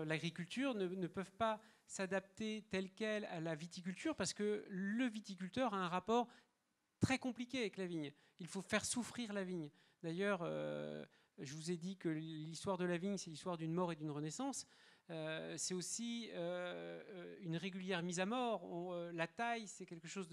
l'agriculture ne peuvent pas s'adapter telles quelles à la viticulture, parce que le viticulteur a un rapport très compliqué avec la vigne. Il faut faire souffrir la vigne. D'ailleurs, je vous ai dit que l'histoire de la vigne, c'est l'histoire d'une mort et d'une renaissance. C'est aussi une régulière mise à mort. La taille, c'est quelque chose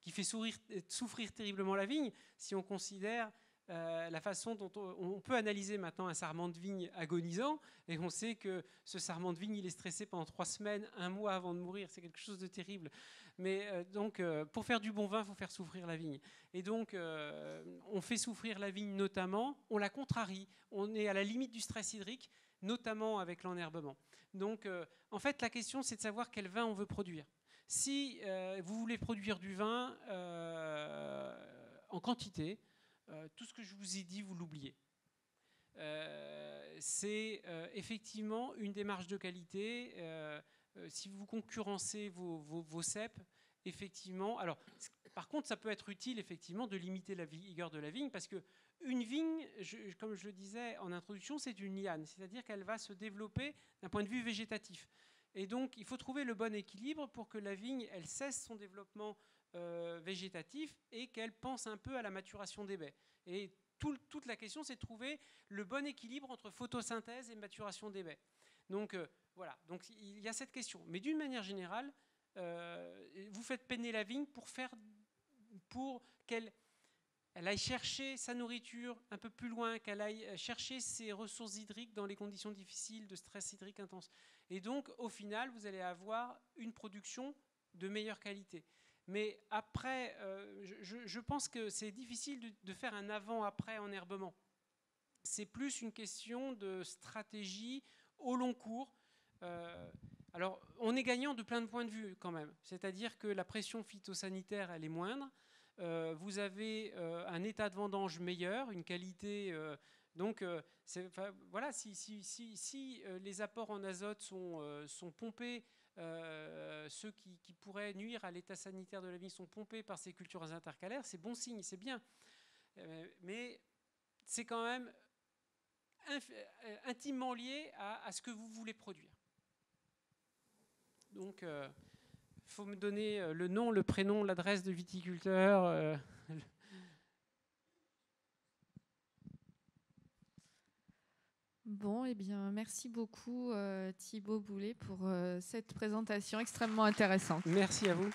qui fait souffrir terriblement la vigne. Si on considère la façon dont on peut analyser maintenant un sarment de vigne agonisant, et on sait que ce sarment de vigne, il est stressé pendant 3 semaines, 1 mois avant de mourir. C'est quelque chose de terrible. Mais donc, pour faire du bon vin, il faut faire souffrir la vigne. Et donc, on fait souffrir la vigne notamment, on la contrarie. On est à la limite du stress hydrique, notamment avec l'enherbement. Donc, en fait, la question, c'est de savoir quel vin on veut produire. Si vous voulez produire du vin en quantité, tout ce que je vous ai dit, vous l'oubliez. C'est effectivement une démarche de qualité. Si vous concurrencez vos cèpes, effectivement... Alors, par contre, ça peut être utile, effectivement, de limiter la vigueur de la vigne, parce qu'une vigne, comme je le disais en introduction, c'est une liane, c'est-à-dire qu'elle va se développer d'un point de vue végétatif. Et donc, il faut trouver le bon équilibre pour que la vigne, elle cesse son développement végétatif et qu'elle pense un peu à la maturation des baies. Et toute la question, c'est de trouver le bon équilibre entre photosynthèse et maturation des baies. Donc, voilà, donc il y a cette question. Mais d'une manière générale, vous faites peiner la vigne pour qu'elle aille chercher sa nourriture un peu plus loin, qu'elle aille chercher ses ressources hydriques dans les conditions difficiles de stress hydrique intense. Et donc, au final, vous allez avoir une production de meilleure qualité. Mais après, je pense que c'est difficile de faire un avant-après enherbement. C'est plus une question de stratégie au long cours. Alors, on est gagnant de plein de points de vue quand même. C'est-à-dire que la pression phytosanitaire, elle est moindre. Vous avez un état de vendange meilleur, une qualité... voilà, si les apports en azote sont pompés ceux qui pourraient nuire à l'état sanitaire de la vigne sont pompés par ces cultures intercalaires, c'est bon signe, c'est bien. Mais c'est quand même intimement lié à ce que vous voulez produire. Donc, il faut me donner le nom, le prénom, l'adresse de viticulteur. Bon, eh bien, merci beaucoup Thibaut Boulet pour cette présentation extrêmement intéressante. Merci à vous.